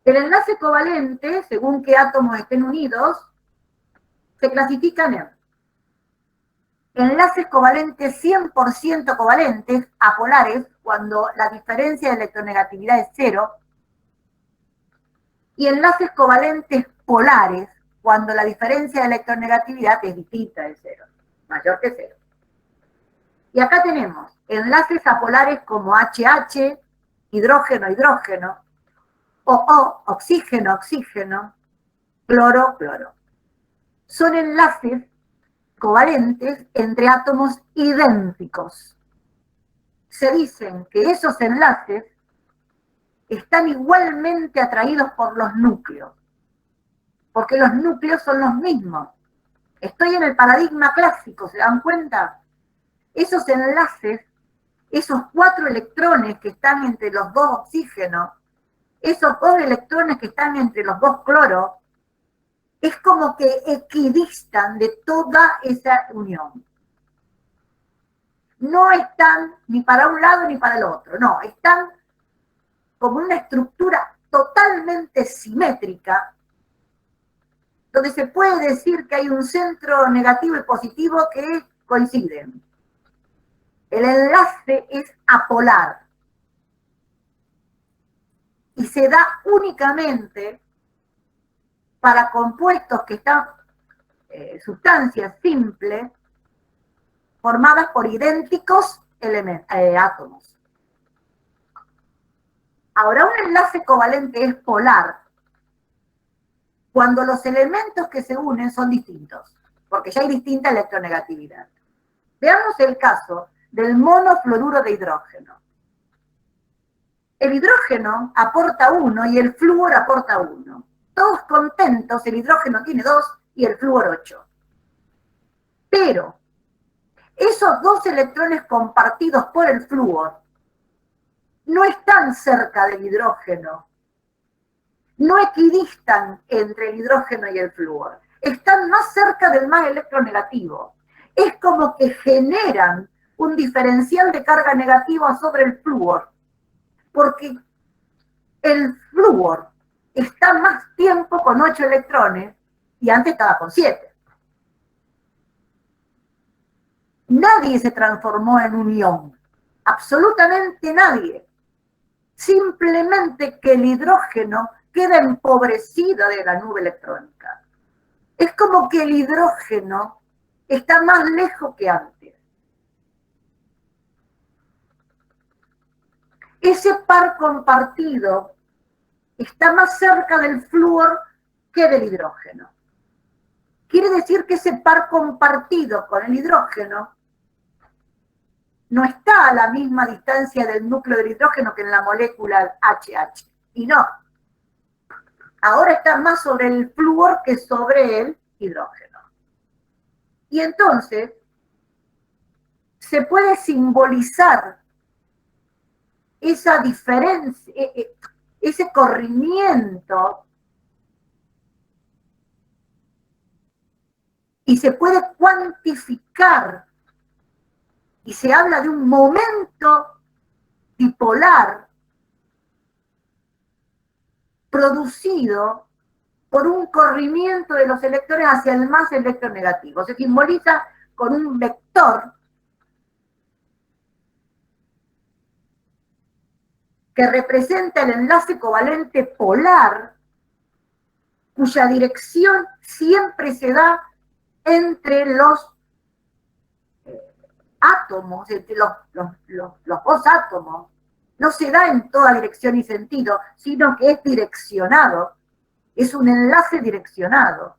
El enlace covalente, según qué átomos estén unidos, se clasifican en enlaces covalentes 100% covalentes, apolares, cuando la diferencia de electronegatividad es 0, y enlaces covalentes polares, cuando la diferencia de electronegatividad es distinta de 0, mayor que 0. Y acá tenemos enlaces apolares como HH, hidrógeno, hidrógeno, OO, oxígeno, oxígeno, cloro, cloro. Son enlaces covalentes entre átomos idénticos. Se dicen que esos enlaces están igualmente atraídos por los núcleos, porque los núcleos son los mismos. Estoy en el paradigma clásico, ¿se dan cuenta? Esos enlaces, esos 4 electrones que están entre los 2 oxígenos, esos 2 electrones que están entre los 2 cloros, es como que equidistan de toda esa unión. No están ni para un lado ni para el otro, no, están como una estructura totalmente simétrica, donde se puede decir que hay un centro negativo y positivo que coinciden. El enlace es apolar y se da únicamente para compuestos que están, sustancias simples, formadas por idénticos átomos. Ahora, un enlace covalente es polar cuando los elementos que se unen son distintos, porque ya hay distinta electronegatividad. Veamos el caso del monofluoruro de hidrógeno. El hidrógeno aporta 1 y el flúor aporta 1. Todos contentos, el hidrógeno tiene 2 y el flúor 8. Pero esos 2 electrones compartidos por el flúor no están cerca del hidrógeno, no equidistan entre el hidrógeno y el flúor, están más cerca del más electronegativo. Es como que generan un diferencial de carga negativa sobre el flúor, porque el flúor está más tiempo con 8 electrones y antes estaba con 7. Nadie se transformó en un ión, absolutamente nadie. Simplemente que el hidrógeno queda empobrecido de la nube electrónica. Es como que el hidrógeno está más lejos que antes. Ese par compartido está más cerca del flúor que del hidrógeno. Quiere decir que ese par compartido con el hidrógeno no está a la misma distancia del núcleo del hidrógeno que en la molécula HH. Y no. Ahora está más sobre el flúor que sobre el hidrógeno. Y entonces se puede simbolizar esa diferencia, ese corrimiento, y se puede cuantificar, y se habla de un momento dipolar producido por un corrimiento de los electrones hacia el más electronegativo. Se simboliza con un vector que representa el enlace covalente polar, cuya dirección siempre se da entre los átomos, entre los 2 átomos. No se da en toda dirección y sentido, sino que es direccionado. Es un enlace direccionado.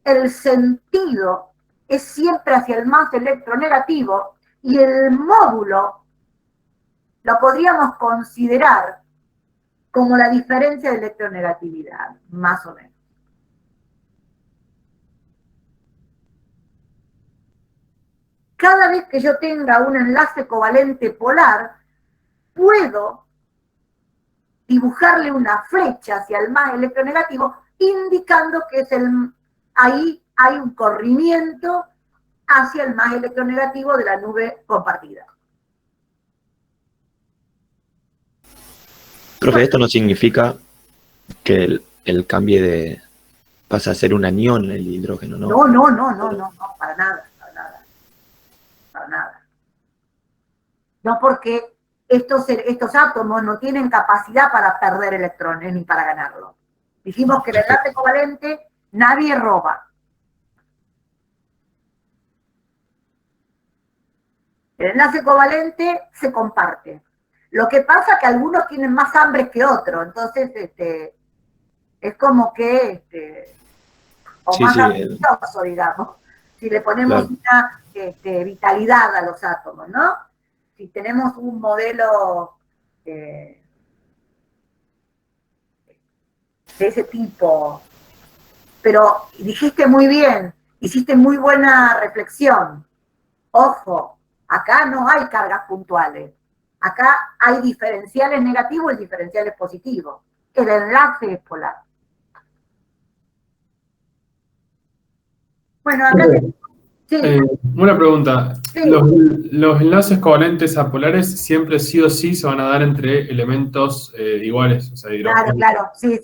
El sentido es siempre hacia el más electronegativo y el módulo lo podríamos considerar como la diferencia de electronegatividad, más o menos. Cada vez que yo tenga un enlace covalente polar, puedo dibujarle una flecha hacia el más electronegativo, indicando que ahí hay un corrimiento hacia el más electronegativo de la nube compartida. Profe, esto no significa que el cambie de... pasa a ser un anión el hidrógeno, ¿no? No, para nada. No, porque estos átomos no tienen capacidad para perder electrones ni para ganarlos. Dijimos que el enlace covalente nadie roba. El enlace covalente se comparte. Lo que pasa es que algunos tienen más hambre que otros, entonces es como que o Sí, más sí, ambicioso, digamos, si le ponemos una vitalidad a los átomos, ¿no? Si tenemos un modelo de ese tipo. Pero dijiste muy bien, hiciste muy buena reflexión. Ojo, acá no hay cargas puntuales. Acá hay diferenciales negativos y diferenciales positivos. El enlace es polar. Bueno, acá sí. Una pregunta. Sí. ¿Los enlaces covalentes apolares siempre sí o sí se van a dar entre elementos iguales? O sea, hidrógeno. Claro, sí.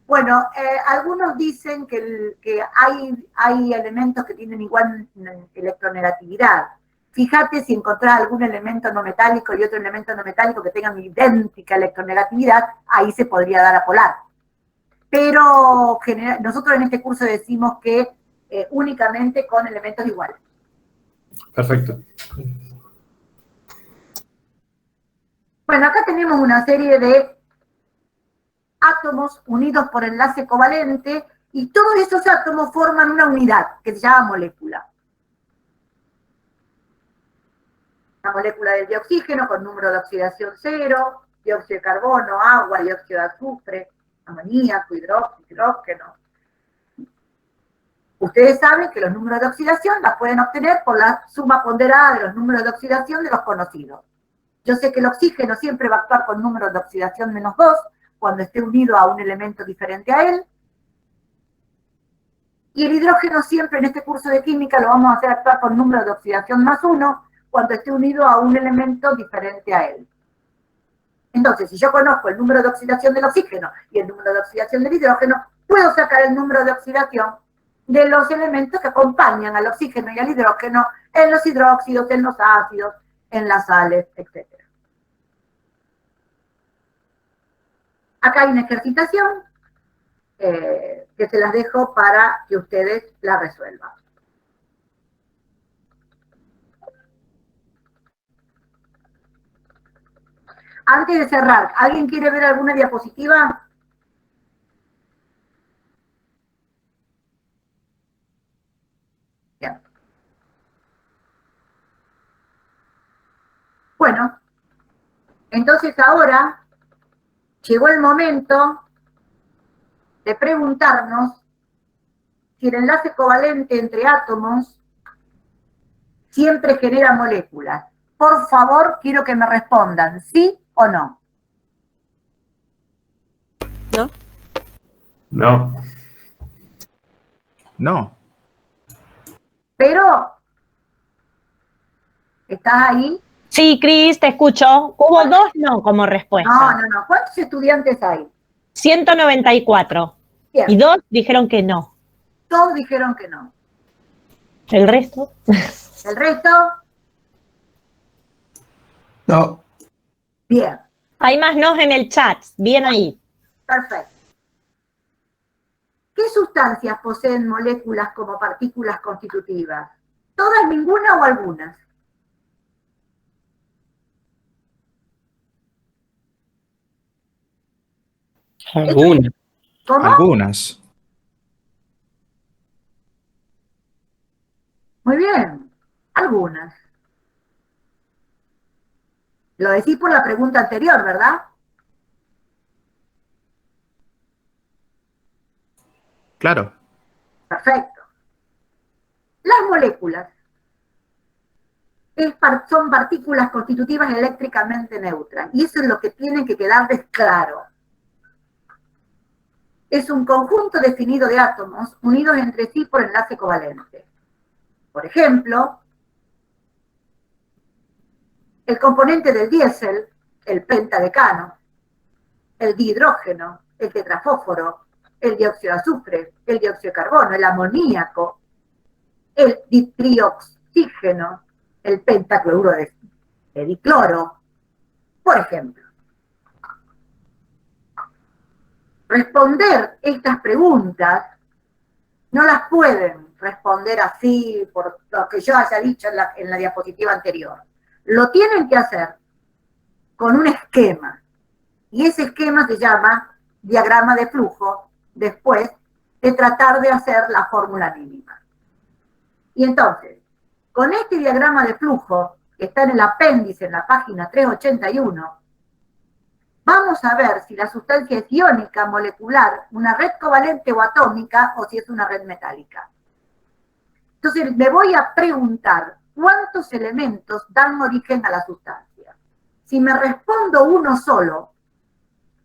Bueno, algunos dicen que hay elementos que tienen igual electronegatividad. Fíjate si encontrás algún elemento no metálico y otro elemento no metálico que tengan idéntica electronegatividad, ahí se podría dar apolar. Pero nosotros en este curso decimos que únicamente con elementos iguales. Perfecto. Bueno, acá tenemos una serie de átomos unidos por enlace covalente y todos esos átomos forman una unidad que se llama molécula. La molécula del dioxígeno con número de oxidación 0, dióxido de carbono, agua, dióxido de azufre, amoníaco, hidrógeno. Ustedes saben que los números de oxidación las pueden obtener por la suma ponderada de los números de oxidación de los conocidos. Yo sé que el oxígeno siempre va a actuar con números de oxidación -2 cuando esté unido a un elemento diferente a él. Y el hidrógeno siempre en este curso de química lo vamos a hacer actuar con número de oxidación +1 cuando esté unido a un elemento diferente a él. Entonces, si yo conozco el número de oxidación del oxígeno y el número de oxidación del hidrógeno, puedo sacar el número de oxidación de los elementos que acompañan al oxígeno y al hidrógeno en los hidróxidos, en los ácidos, en las sales, etc. Acá hay una ejercitación que se las dejo para que ustedes la resuelvan. Antes de cerrar, ¿alguien quiere ver alguna diapositiva? Bien. Bueno, entonces ahora llegó el momento de preguntarnos si el enlace covalente entre átomos siempre genera moléculas. Por favor, quiero que me respondan, ¿sí o no? ¿No? No. No. Pero, ¿estás ahí? Sí, Cris, te escucho. Hubo 2 no como respuesta. No. ¿Cuántos estudiantes hay? 194. Bien. Y 2 dijeron que no. Todos dijeron que no. ¿El resto? ¿El resto? No. Bien, Hay más nos en el chat. Bien ahí. perfecto. ¿Qué sustancias poseen moléculas como partículas constitutivas? ¿Todas, ninguna o algunas? Alguna. ¿Cómo? Algunas. Muy bien, algunas. Lo decís por la pregunta anterior, ¿verdad? Claro. Perfecto. Las moléculas son partículas constitutivas eléctricamente neutras. Y eso es lo que tienen que quedarles claro. Es un conjunto definido de átomos unidos entre sí por enlace covalente. Por ejemplo, el componente del diésel, el pentadecano, el dihidrógeno, el tetrafósforo, el dióxido de azufre, el dióxido de carbono, el amoníaco, el ditrioxígeno, el pentacloruro de dicloro, por ejemplo. Responder estas preguntas no las pueden responder así por lo que yo haya dicho en la diapositiva anterior. Lo tienen que hacer con un esquema. Y ese esquema se llama diagrama de flujo, después de tratar de hacer la fórmula mínima. Y entonces, con este diagrama de flujo, que está en el apéndice en la página 381, vamos a ver si la sustancia es iónica, molecular, una red covalente o atómica, o si es una red metálica. Entonces, me voy a preguntar, ¿cuántos elementos dan origen a la sustancia? Si me respondo uno solo,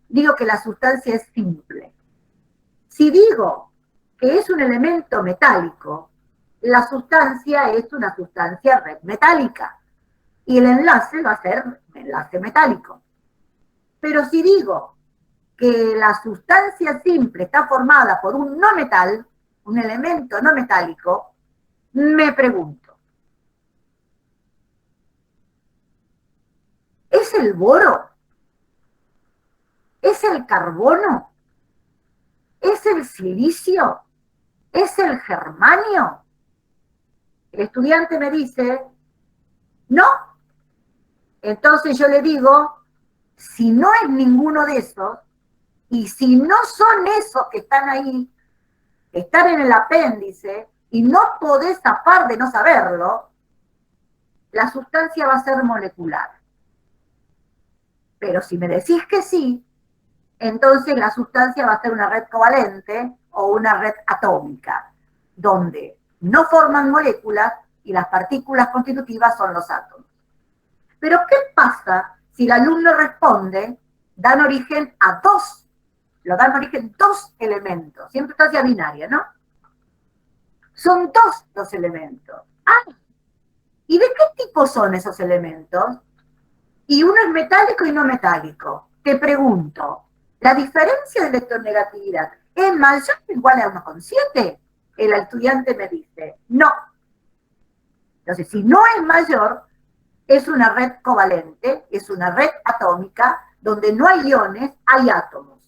digo que la sustancia es simple. Si digo que es un elemento metálico, la sustancia es una sustancia red metálica. Y el enlace va a ser un enlace metálico. Pero si digo que la sustancia simple está formada por un no metal, un elemento no metálico, me pregunto, ¿es el boro? ¿Es el carbono? ¿Es el silicio? ¿Es el germanio? El estudiante me dice, no. Entonces yo le digo, Si no es ninguno de esos, y si no son esos que están ahí, están en el apéndice, y no podés zafar de no saberlo, la sustancia va a ser molecular. Pero si me decís que sí, entonces la sustancia va a ser una red covalente o una red atómica, donde no forman moléculas y las partículas constitutivas son los átomos. Pero ¿qué pasa si el alumno responde, dan origen a dos elementos, siempre sustancia binaria, ¿no? Son dos los elementos. Ah, ¿y de qué tipo son esos elementos? Y uno es metálico y no metálico. Te pregunto, ¿la diferencia de electronegatividad es mayor o igual a 1,7? El estudiante me dice, no. Entonces, si no es mayor, es una red covalente, es una red atómica, donde no hay iones, hay átomos.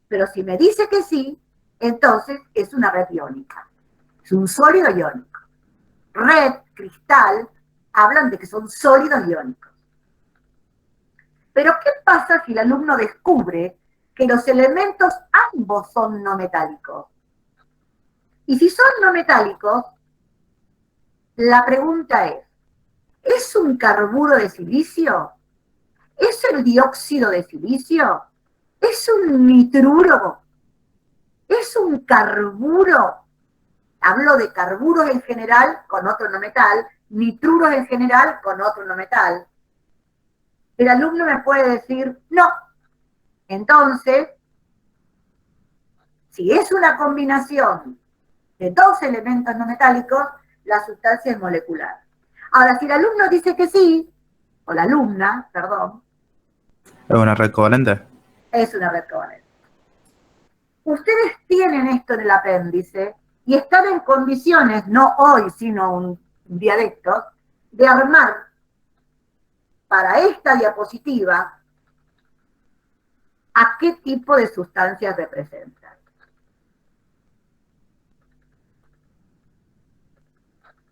Pero si me dice que sí, entonces es una red iónica. Es un sólido iónico. Red, cristal, hablan de que son sólidos iónicos. Pero ¿qué pasa si el alumno descubre que los elementos ambos son no metálicos? Y si son no metálicos, la pregunta ¿es un carburo de silicio? ¿Es el dióxido de silicio? ¿Es un nitruro? ¿Es un carburo? Hablo de carburos en general con otro no metal, nitruros en general con otro no metal. El alumno me puede decir, no. Entonces, si es una combinación de dos elementos no metálicos, la sustancia es molecular. Ahora, si el alumno dice que sí, o la alumna, perdón. ¿Es una red covalente? Es una red covalente. Ustedes tienen esto en el apéndice y están en condiciones, no hoy, sino un día de estos, de armar para esta diapositiva a qué tipo de sustancias representan.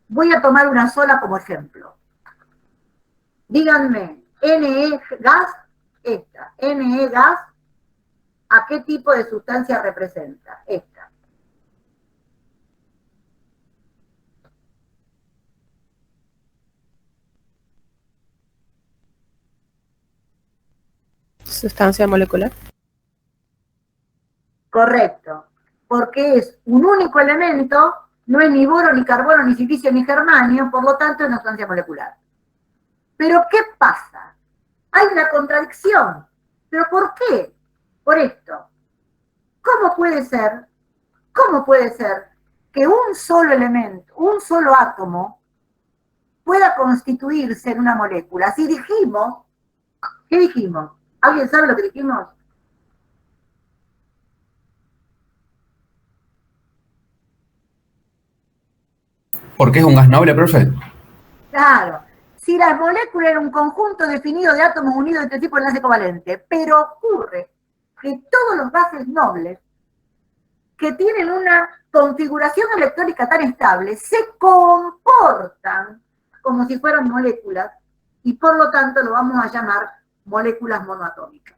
Voy a tomar una sola como ejemplo. Díganme, Ne gas, esta, Ne gas, ¿a qué tipo de sustancia representa? Esta. Sustancia molecular. Correcto, porque es un único elemento, no es ni boro, ni carbono, ni silicio, ni germanio, por lo tanto es una sustancia molecular. Pero ¿qué pasa? Hay una contradicción. ¿Pero por qué? Por esto. ¿Cómo puede ser que un solo elemento, un solo átomo, pueda constituirse en una molécula? Si dijimos, ¿qué dijimos? ¿Alguien sabe lo que dijimos? Porque es un gas noble, profe. Claro. Si la molécula era un conjunto definido de átomos unidos entre tipo de enlace covalente, pero ocurre que todos los gases nobles que tienen una configuración electrónica tan estable se comportan como si fueran moléculas y por lo tanto lo vamos a llamar moléculas monoatómicas.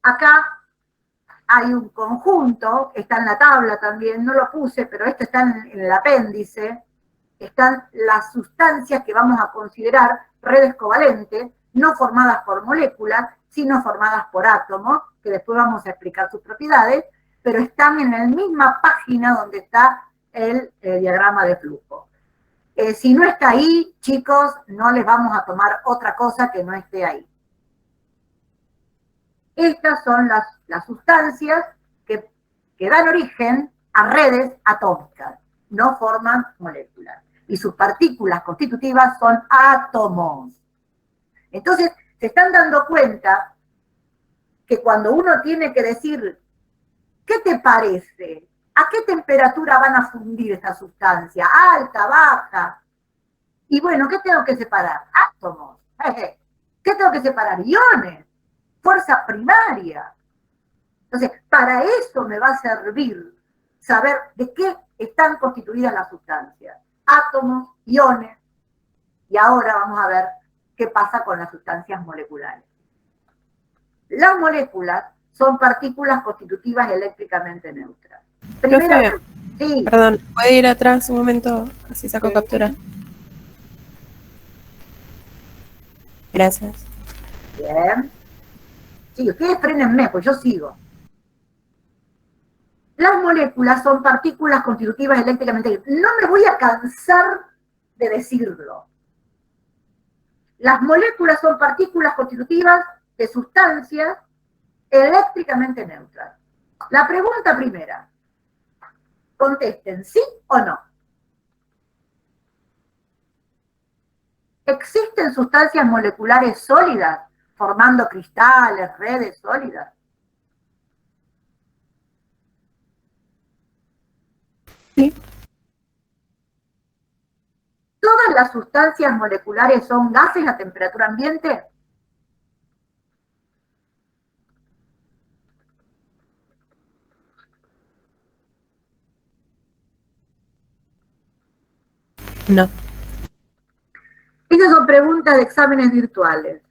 Acá hay un conjunto, está en la tabla también, no lo puse, pero esto está en el apéndice, están las sustancias que vamos a considerar redes covalentes, no formadas por moléculas, sino formadas por átomos, que después vamos a explicar sus propiedades, pero están en la misma página donde está el diagrama de flujo. Si no está ahí, chicos, no les vamos a tomar otra cosa que no esté ahí. Estas son las sustancias que dan origen a redes atómicas, no forman moléculas. Y sus partículas constitutivas son átomos. Entonces, se están dando cuenta que cuando uno tiene que decir, ¿qué te parece? ¿A qué temperatura van a fundir esta sustancia? ¿Alta, baja? Y bueno, ¿qué tengo que separar? Átomos. ¿Qué tengo que separar? Iones. fuerza primaria. Entonces, para eso me va a servir saber de qué están constituidas las sustancias. Átomos, iones, y ahora vamos a ver qué pasa con las sustancias moleculares. Las moléculas son partículas constitutivas eléctricamente neutras. Profe, sí. Perdón, ¿puede ir atrás un momento? Así saco captura. Gracias. Bien. Sí, ustedes frénenme, pues yo sigo. Las moléculas son partículas constitutivas eléctricamente neutras. No me voy a cansar de decirlo. Las moléculas son partículas constitutivas de sustancias eléctricamente neutras. La pregunta primera, contesten sí o no. ¿Existen sustancias moleculares sólidas formando cristales, redes sólidas? Sí. ¿Todas las sustancias moleculares son gases a temperatura ambiente? No. Esas son preguntas de exámenes virtuales.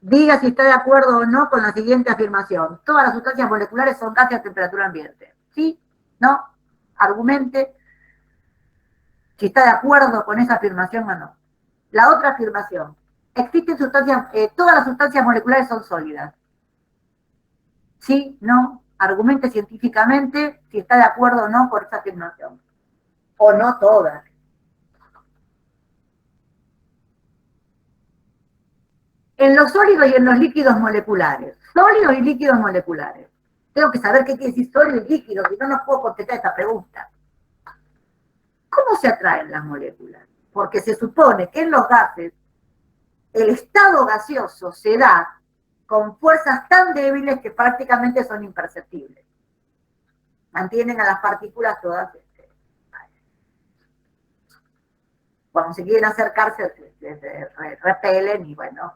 Diga si está de acuerdo o no con la siguiente afirmación. Todas las sustancias moleculares son gases a temperatura ambiente. ¿Sí? ¿No? Argumente si está de acuerdo con esa afirmación o no. La otra afirmación. Existen sustancias, todas las sustancias moleculares son sólidas. ¿Sí? ¿No? Argumente científicamente si está de acuerdo o no con esa afirmación. O no todas. En los sólidos y en los líquidos moleculares. Sólidos y líquidos moleculares. Tengo que saber qué quiere decir sólido y líquido, si no, no puedo contestar esta pregunta. ¿Cómo se atraen las moléculas? Porque se supone que en los gases el estado gaseoso se da con fuerzas tan débiles que prácticamente son imperceptibles. Mantienen a las partículas todas. Cuando se quieren acercarse, se repelen y bueno,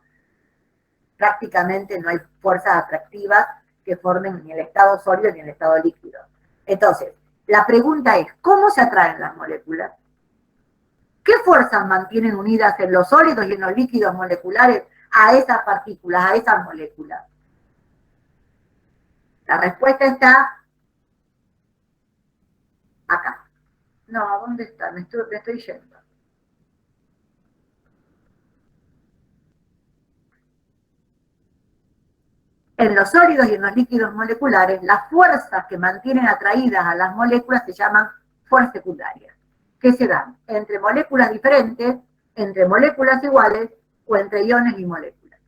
prácticamente no hay fuerzas atractivas que formen ni el estado sólido ni el estado líquido. Entonces, la pregunta es, ¿cómo se atraen las moléculas? ¿Qué fuerzas mantienen unidas en los sólidos y en los líquidos moleculares a esas partículas, a esas moléculas? La respuesta está acá. No, ¿dónde está? Me estoy yendo. En los sólidos y en los líquidos moleculares, las fuerzas que mantienen atraídas a las moléculas se llaman fuerzas secundarias, que se dan entre moléculas diferentes, entre moléculas iguales o entre iones y moléculas.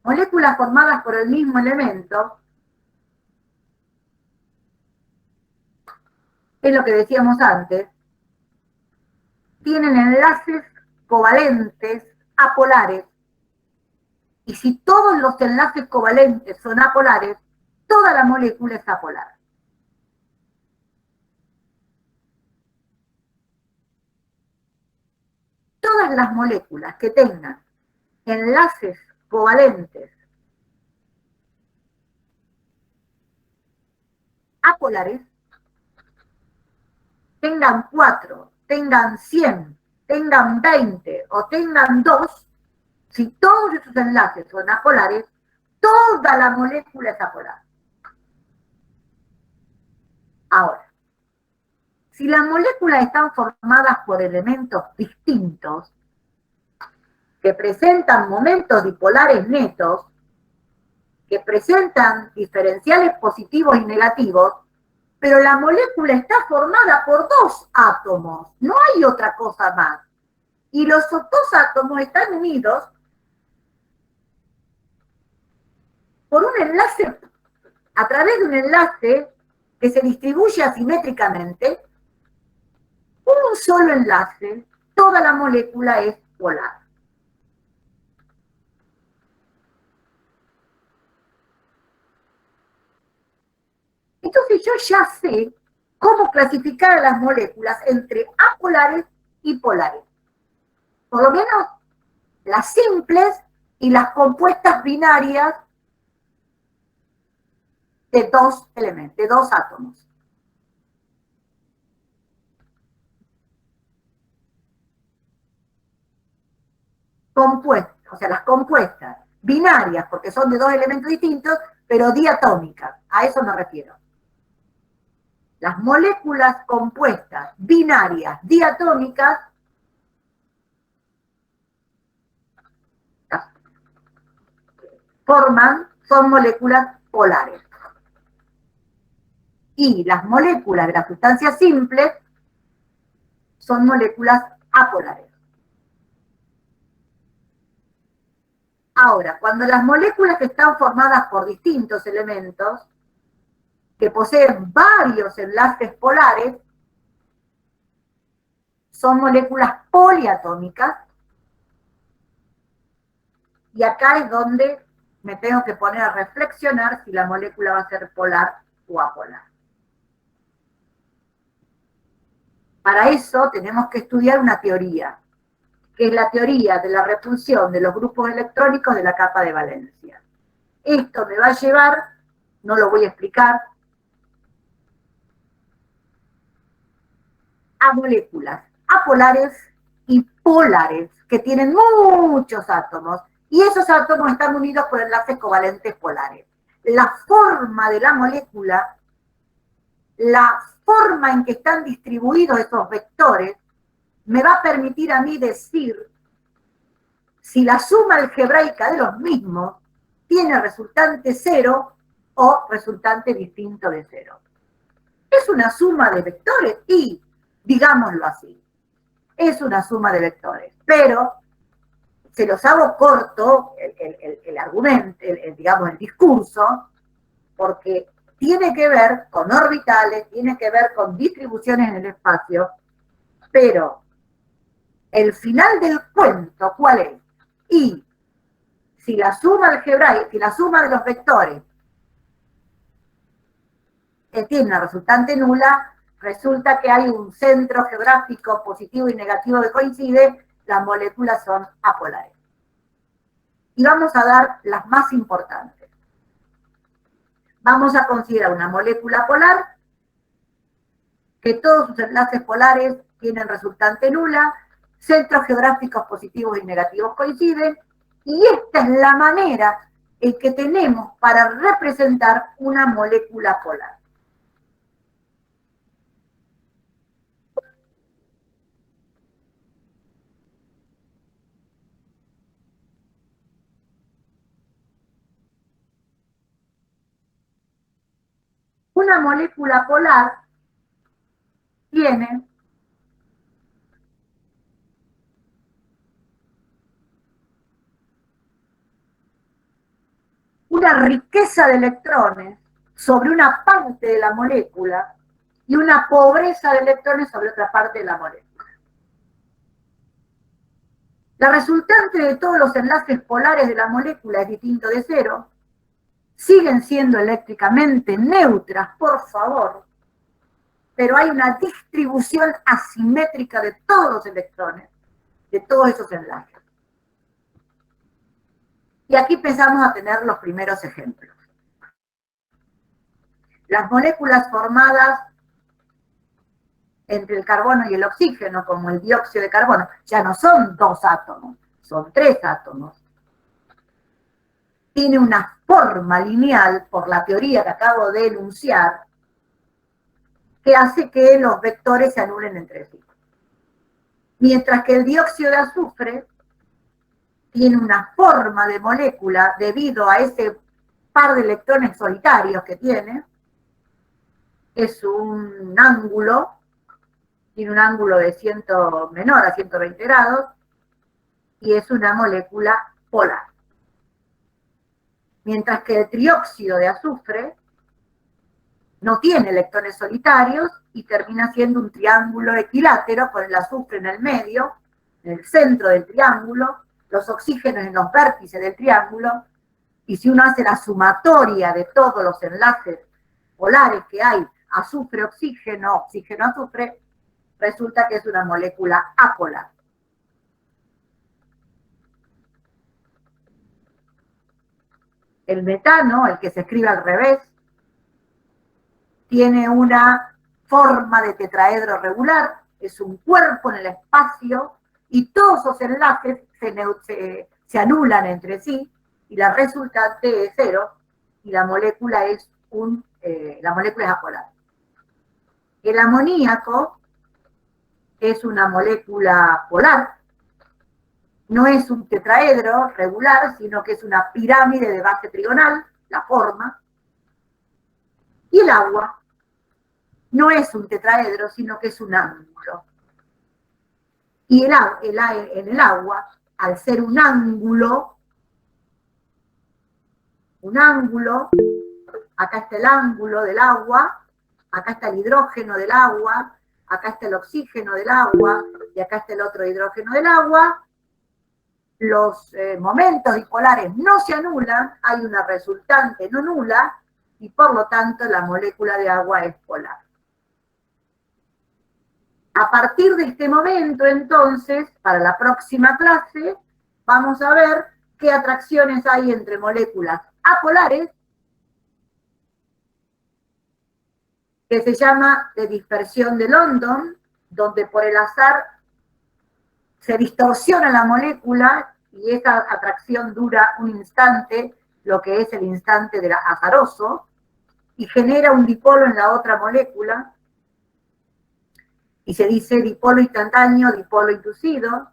Moléculas formadas por el mismo elemento, es lo que decíamos antes, tienen enlaces covalentes apolares. Y si todos los enlaces covalentes son apolares, toda la molécula es apolar. Todas las moléculas que tengan enlaces covalentes apolares, tengan 4, tengan 100, tengan 20 o tengan 2, si todos esos enlaces son apolares, toda la molécula es apolar. Ahora, si las moléculas están formadas por elementos distintos, que presentan momentos dipolares netos, que presentan diferenciales positivos y negativos, pero la molécula está formada por 2 átomos, no hay otra cosa más. Y los 2 átomos están unidos por un enlace, a través de un enlace que se distribuye asimétricamente, un solo enlace, toda la molécula es polar. Entonces yo ya sé cómo clasificar a las moléculas entre apolares y polares. Por lo menos las simples y las compuestas binarias de dos elementos, de dos átomos. Compuestas, o sea, las compuestas binarias, porque son de dos elementos distintos, pero diatómicas, a eso me refiero. Las moléculas compuestas binarias diatómicas son moléculas polares. Y las moléculas de las sustancias simples son moléculas apolares. Ahora, cuando las moléculas que están formadas por distintos elementos, que poseen varios enlaces polares, son moléculas poliatómicas, y acá es donde me tengo que poner a reflexionar si la molécula va a ser polar o apolar. Para eso tenemos que estudiar una teoría, que es la teoría de la repulsión de los grupos electrónicos de la capa de valencia. Esto me va a llevar, no lo voy a explicar, a moléculas apolares y polares, que tienen muchos átomos, y esos átomos están unidos por enlaces covalentes polares. La forma de la molécula, la forma en que están distribuidos esos vectores, me va a permitir a mí decir si la suma algebraica de los mismos tiene resultante cero o resultante distinto de cero. Es una suma de vectores y, digámoslo así, es una suma de vectores, pero se los hago corto el argumento, digamos, el discurso, porque tiene que ver con orbitales, tiene que ver con distribuciones en el espacio, pero el final del cuento, ¿cuál es? Y si la suma algebraica, si la suma de los vectores tiene una resultante nula, resulta que hay un centro geográfico positivo y negativo que coincide, las moléculas son apolares. Y vamos a dar las más importantes. Vamos a considerar una molécula polar, que todos sus enlaces polares tienen resultante nula, centros geográficos positivos y negativos coinciden, y esta es la manera en que tenemos para representar una molécula polar. Una molécula polar tiene una riqueza de electrones sobre una parte de la molécula y una pobreza de electrones sobre otra parte de la molécula. La resultante de todos los enlaces polares de la molécula es distinto de cero, siguen siendo eléctricamente neutras, por favor, pero hay una distribución asimétrica de todos los electrones, de todos esos enlaces. Y aquí empezamos a tener los primeros ejemplos. Las moléculas formadas entre el carbono y el oxígeno, como el dióxido de carbono, ya no son dos átomos, son tres átomos. Tiene una forma lineal, por la teoría que acabo de enunciar, que hace que los vectores se anulen entre sí. Mientras que el dióxido de azufre tiene una forma de molécula debido a ese par de electrones solitarios que tiene, es un ángulo, tiene un ángulo de menor a 120 grados, y es una molécula polar. Mientras que el trióxido de azufre no tiene electrones solitarios y termina siendo un triángulo equilátero con el azufre en el medio, en el centro del triángulo, los oxígenos en los vértices del triángulo, y si uno hace la sumatoria de todos los enlaces polares que hay, azufre-oxígeno, oxígeno-azufre, resulta que es una molécula apolar. El metano, el que se escribe al revés, tiene una forma de tetraedro regular, es un cuerpo en el espacio y todos esos enlaces se anulan entre sí y la resultante es 0 y la molécula es apolar. El amoníaco es una molécula polar, no es un tetraedro regular, sino que es una pirámide de base trigonal, la forma. Y el agua no es un tetraedro, sino que es un ángulo. Y en el agua, al ser un ángulo, acá está el ángulo del agua, acá está el hidrógeno del agua, acá está el oxígeno del agua, y acá está el otro hidrógeno del agua. Los momentos dipolares no se anulan, hay una resultante no nula, y por lo tanto la molécula de agua es polar. A partir de este momento, entonces, para la próxima clase, vamos a ver qué atracciones hay entre moléculas apolares, que se llama de dispersión de London, donde por el azar se distorsiona la molécula y esa atracción dura un instante, lo que es el instante del azaroso, y genera un dipolo en la otra molécula, y se dice dipolo instantáneo, dipolo inducido.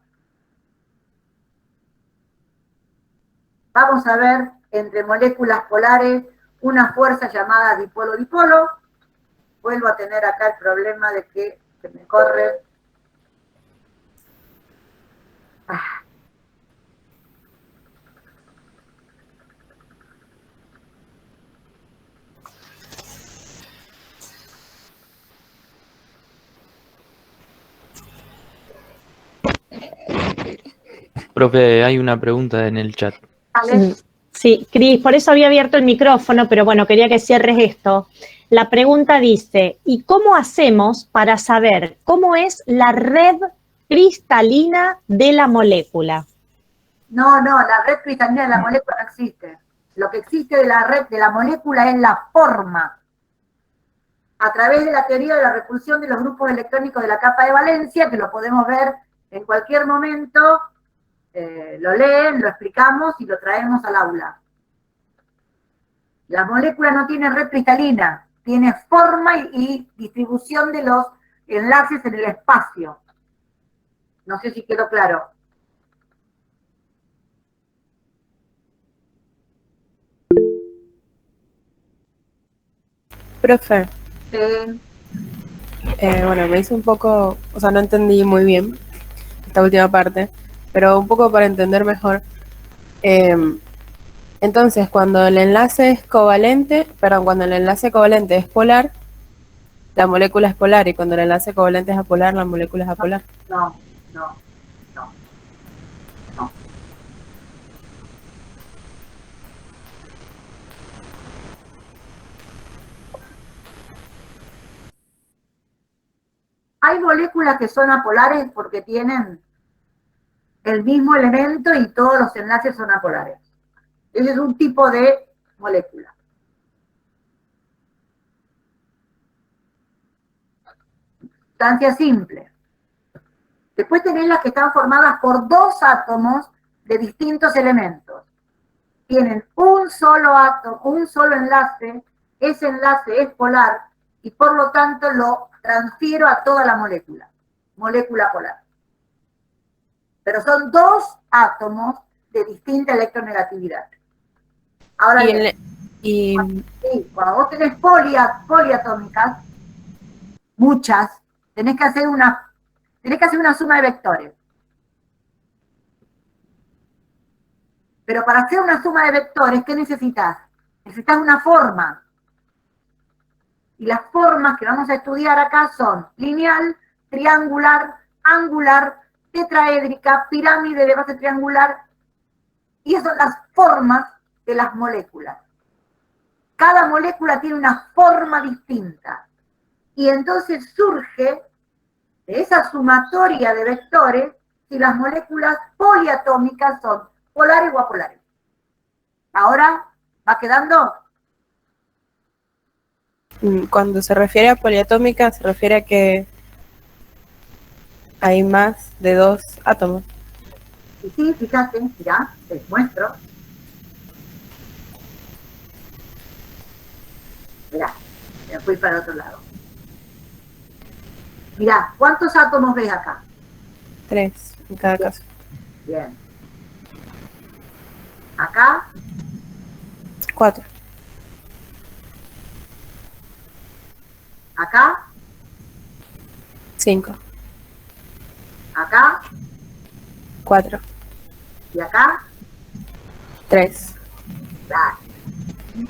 Vamos a ver entre moléculas polares una fuerza llamada dipolo-dipolo. Vuelvo a tener acá el problema de que se me corre. Profe, hay una pregunta en el chat. ¿Vale? Sí, Cris, por eso había abierto el micrófono, pero bueno, quería que cierres esto. La pregunta dice, ¿y cómo hacemos para saber cómo es la red cristalina de la molécula? No, la red cristalina de la molécula no existe. Lo que existe de la red de la molécula es la forma. A través de la teoría de la repulsión de los grupos electrónicos de la capa de valencia, que lo podemos ver en cualquier momento, lo leen, lo explicamos y lo traemos al aula. La molécula no tiene red cristalina, tiene forma y distribución de los enlaces en el espacio. No sé si quedó claro. Profe, Sí. bueno, me hizo un poco, o sea, no entendí muy bien esta última parte, pero un poco para entender mejor. Entonces, cuando el enlace covalente es polar, la molécula es polar, y cuando el enlace covalente es apolar, la molécula es apolar. No. Hay moléculas que son apolares porque tienen el mismo elemento y todos los enlaces son apolares. Ese es un tipo de molécula. Sustancia simple. Después tenés las que están formadas por dos átomos de distintos elementos. Tienen un solo átomo, un solo enlace, ese enlace es polar y por lo tanto lo transfiero a toda la molécula polar. Pero son dos átomos de distinta electronegatividad. Ahora cuando vos tenés poliatómicas, muchas, tenés que hacer una suma de vectores. Pero para hacer una suma de vectores, ¿qué necesitas? Necesitas una forma. Y las formas que vamos a estudiar acá son lineal, triangular, angular, tetraédrica, pirámide de base triangular, y esas son las formas de las moléculas. Cada molécula tiene una forma distinta. Y entonces surge de esa sumatoria de vectores si las moléculas poliatómicas son polares o apolares. Ahora va quedando. Cuando se refiere a poliatómica, se refiere a que hay más de 2 átomos. Y sí, fíjate, mirá, les muestro. Mirá, me fui para otro lado. Mirá, ¿cuántos átomos ves acá? 3 en cada caso. Bien. Acá, 4. acá, 5. acá 4. y acá. 3. Claro.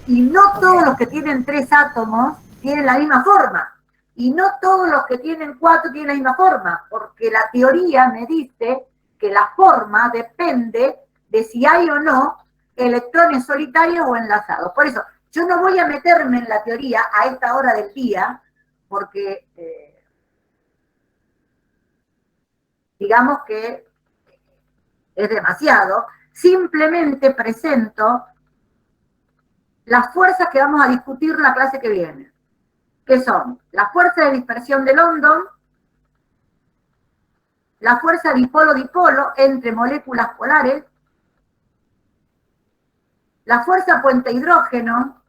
Y no todos los que tienen 3 átomos tienen la misma forma. Y no todos los que tienen 4 tienen la misma forma, porque la teoría me dice que la forma depende de si hay o no electrones solitarios o enlazados. Por eso, yo no voy a meterme en la teoría a esta hora del día, porque digamos que es demasiado. Simplemente presento las fuerzas que vamos a discutir la clase que viene, que son la fuerza de dispersión de London, la fuerza dipolo-dipolo entre moléculas polares, la fuerza puente hidrógeno,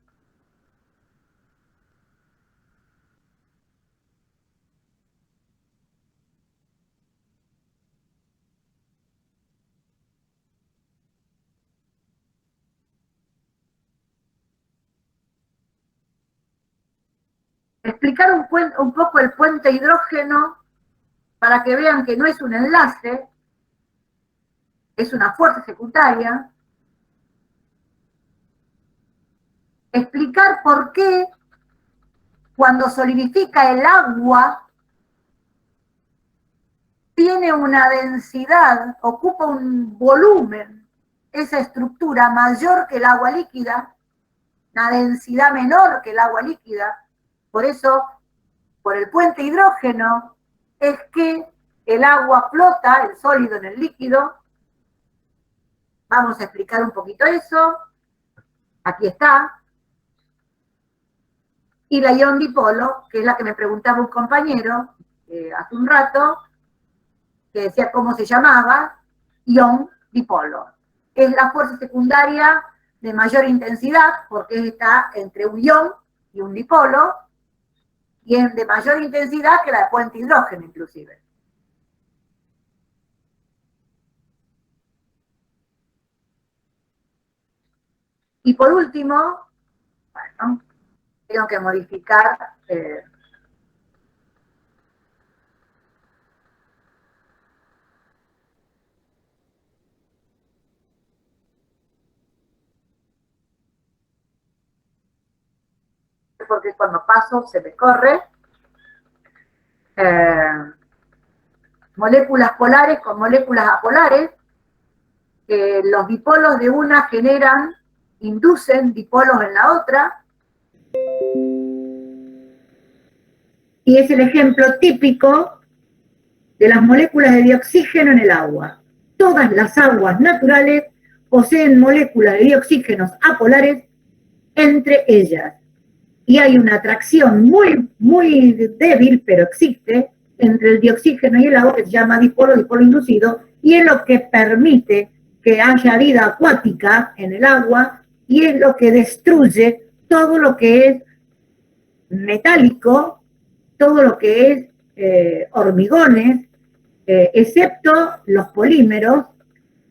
explicar un poco el puente hidrógeno para que vean que no es un enlace, es una fuerza secundaria. Explicar por qué cuando solidifica el agua tiene una densidad, ocupa un volumen, esa estructura mayor que el agua líquida, una densidad menor que el agua líquida. Por eso, por el puente hidrógeno, es que el agua flota, el sólido en el líquido. Vamos a explicar un poquito eso. Aquí está. Y la ion dipolo, que es la que me preguntaba un compañero hace un rato, que decía cómo se llamaba, ion dipolo. Es la fuerza secundaria de mayor intensidad, porque está entre un ion y un dipolo, y es de mayor intensidad que la de puente hidrógeno, inclusive. Y por último, bueno, tengo que modificar porque cuando paso se me corre. Moléculas polares con moléculas apolares. Los dipolos de una inducen dipolos en la otra. Y es el ejemplo típico de las moléculas de dioxígeno en el agua. Todas las aguas naturales poseen moléculas de dioxígenos apolares entre ellas. Y hay una atracción muy, muy débil, pero existe, entre el dioxígeno y el agua, que se llama dipolo inducido, y es lo que permite que haya vida acuática en el agua, y es lo que destruye todo lo que es metálico, todo lo que es hormigones, excepto los polímeros.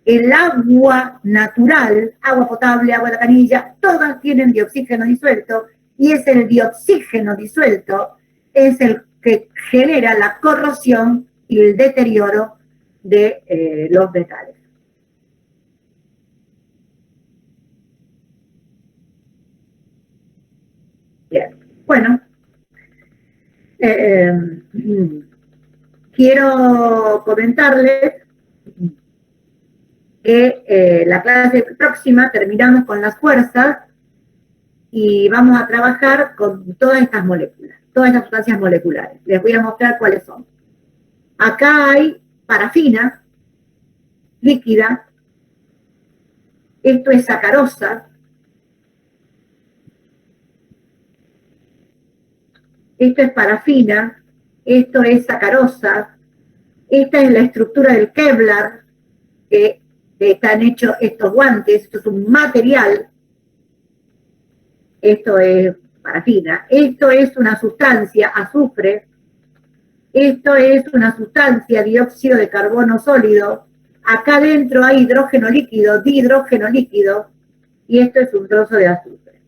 El agua natural, agua potable, agua de la canilla, todas tienen dioxígeno disuelto, y es el dioxígeno disuelto, es el que genera la corrosión y el deterioro de los metales. Bien, bueno, quiero comentarles que la clase próxima terminamos con las fuerzas y vamos a trabajar con todas estas moléculas, todas estas sustancias moleculares. Les voy a mostrar cuáles son. Acá hay parafina líquida. Esto es sacarosa. Esto es parafina. Esto es sacarosa. Esta es la estructura del Kevlar, que están hechos estos guantes. Esto es un material. Esto es parafina. Esto es una sustancia, azufre. Esto es una sustancia, dióxido de carbono sólido. Acá adentro hay hidrógeno líquido, dihidrógeno líquido, y esto es un trozo de azufre.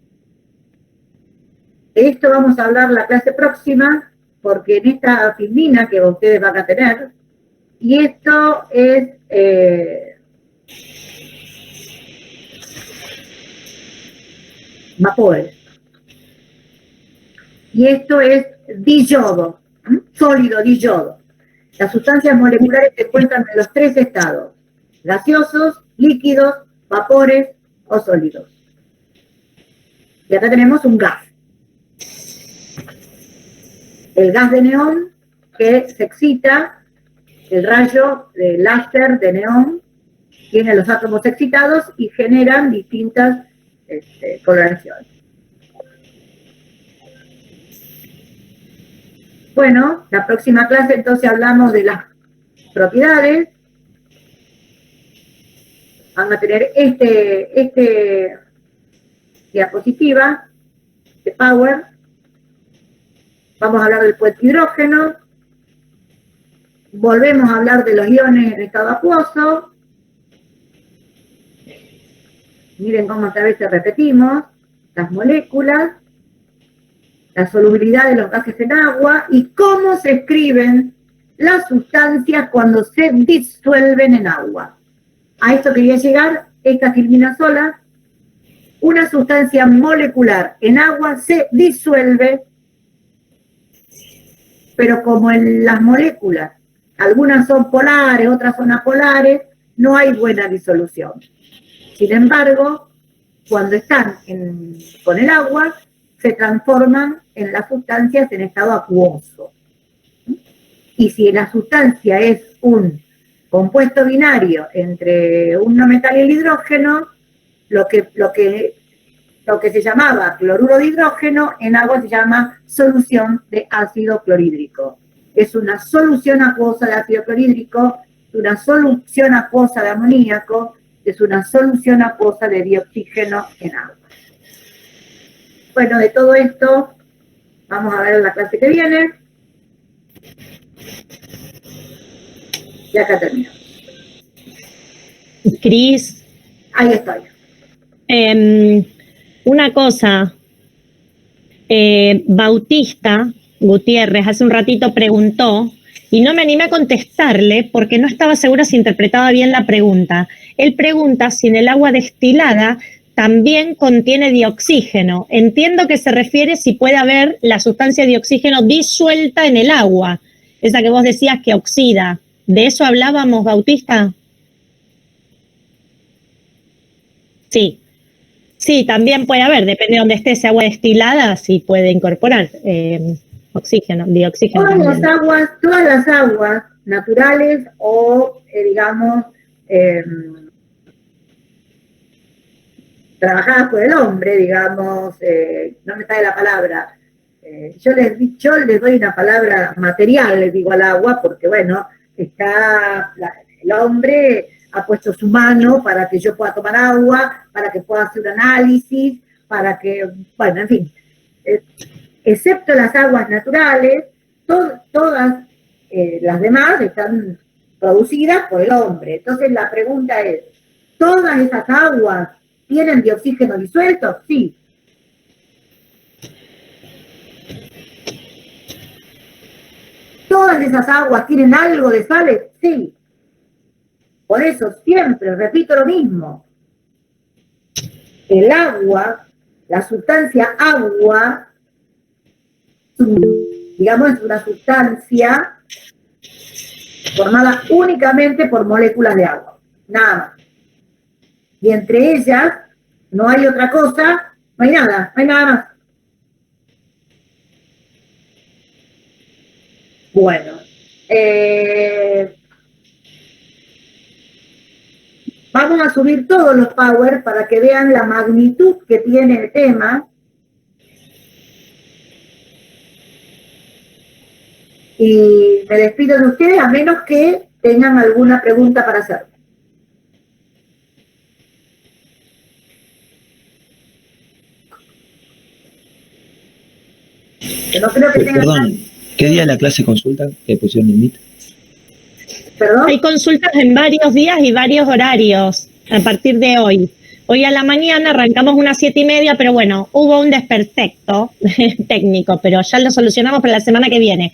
De esto vamos a hablar la clase próxima, porque en esta filmina que ustedes van a tener, y esto es vapores. Y esto es diyodo, sólido diyodo. Las sustancias moleculares se encuentran en los 3 estados: gaseosos, líquidos, vapores o sólidos. Y acá tenemos un gas. El gas de neón que se excita, el rayo de láser de neón tiene los átomos excitados y generan distintas coloraciones. Bueno, la próxima clase entonces hablamos de las propiedades. Van a tener diapositiva de Power. Vamos a hablar del puente hidrógeno. Volvemos a hablar de los iones en estado acuoso. Miren cómo otra vez repetimos. Las moléculas. La solubilidad de los gases en agua y cómo se escriben las sustancias cuando se disuelven en agua. A esto quería llegar, esta filmina sola. Una sustancia molecular en agua se disuelve, pero como en las moléculas, algunas son polares, otras son apolares, no hay buena disolución. Sin embargo, cuando están con el agua, se transforman en las sustancias en estado acuoso. Y si la sustancia es un compuesto binario entre un no metal y el hidrógeno, lo que se llamaba cloruro de hidrógeno, en agua se llama solución de ácido clorhídrico. Es una solución acuosa de ácido clorhídrico, es una solución acuosa de amoníaco, es una solución acuosa de dioxígeno en agua. Bueno, de todo esto vamos a ver en la clase que viene. Y acá termino. Cris. Ahí estoy. Una cosa, Bautista Gutiérrez hace un ratito preguntó, y no me animé a contestarle porque no estaba segura si interpretaba bien la pregunta. Él pregunta si en el agua destilada también contiene dioxígeno. Entiendo que se refiere si puede haber la sustancia de oxígeno disuelta en el agua, esa que vos decías que oxida. ¿De eso hablábamos, Bautista? Sí. Sí, también puede haber, depende de dónde esté esa agua destilada, sí puede incorporar oxígeno, dioxígeno. Todas las aguas naturales o, digamos, trabajadas por el hombre, digamos, no me sale la palabra, yo les doy una palabra material, les digo al agua, porque bueno, el hombre ha puesto su mano para que yo pueda tomar agua, para que pueda hacer un análisis, para que, bueno, en fin, excepto las aguas naturales, todas las demás están producidas por el hombre. Entonces la pregunta es, ¿todas esas aguas tienen dioxígeno disuelto? Sí. ¿Todas esas aguas tienen algo de sales? Sí. Por eso siempre repito lo mismo. El agua, la sustancia agua, digamos, es una sustancia formada únicamente por moléculas de agua. Nada más. Y entre ellas no hay otra cosa, no hay nada más. Bueno, subir todos los power para que vean la magnitud que tiene el tema. Y me despido de ustedes a menos que tengan alguna pregunta para hacer. Que no creo que tengan... Perdón, ¿qué día de la clase consultan que pusieron el Meet? ¿Perdón? Hay consultas en varios días y varios horarios a partir de hoy. Hoy a la mañana arrancamos unas 7:30, pero bueno, hubo un desperfecto técnico, pero ya lo solucionamos para la semana que viene.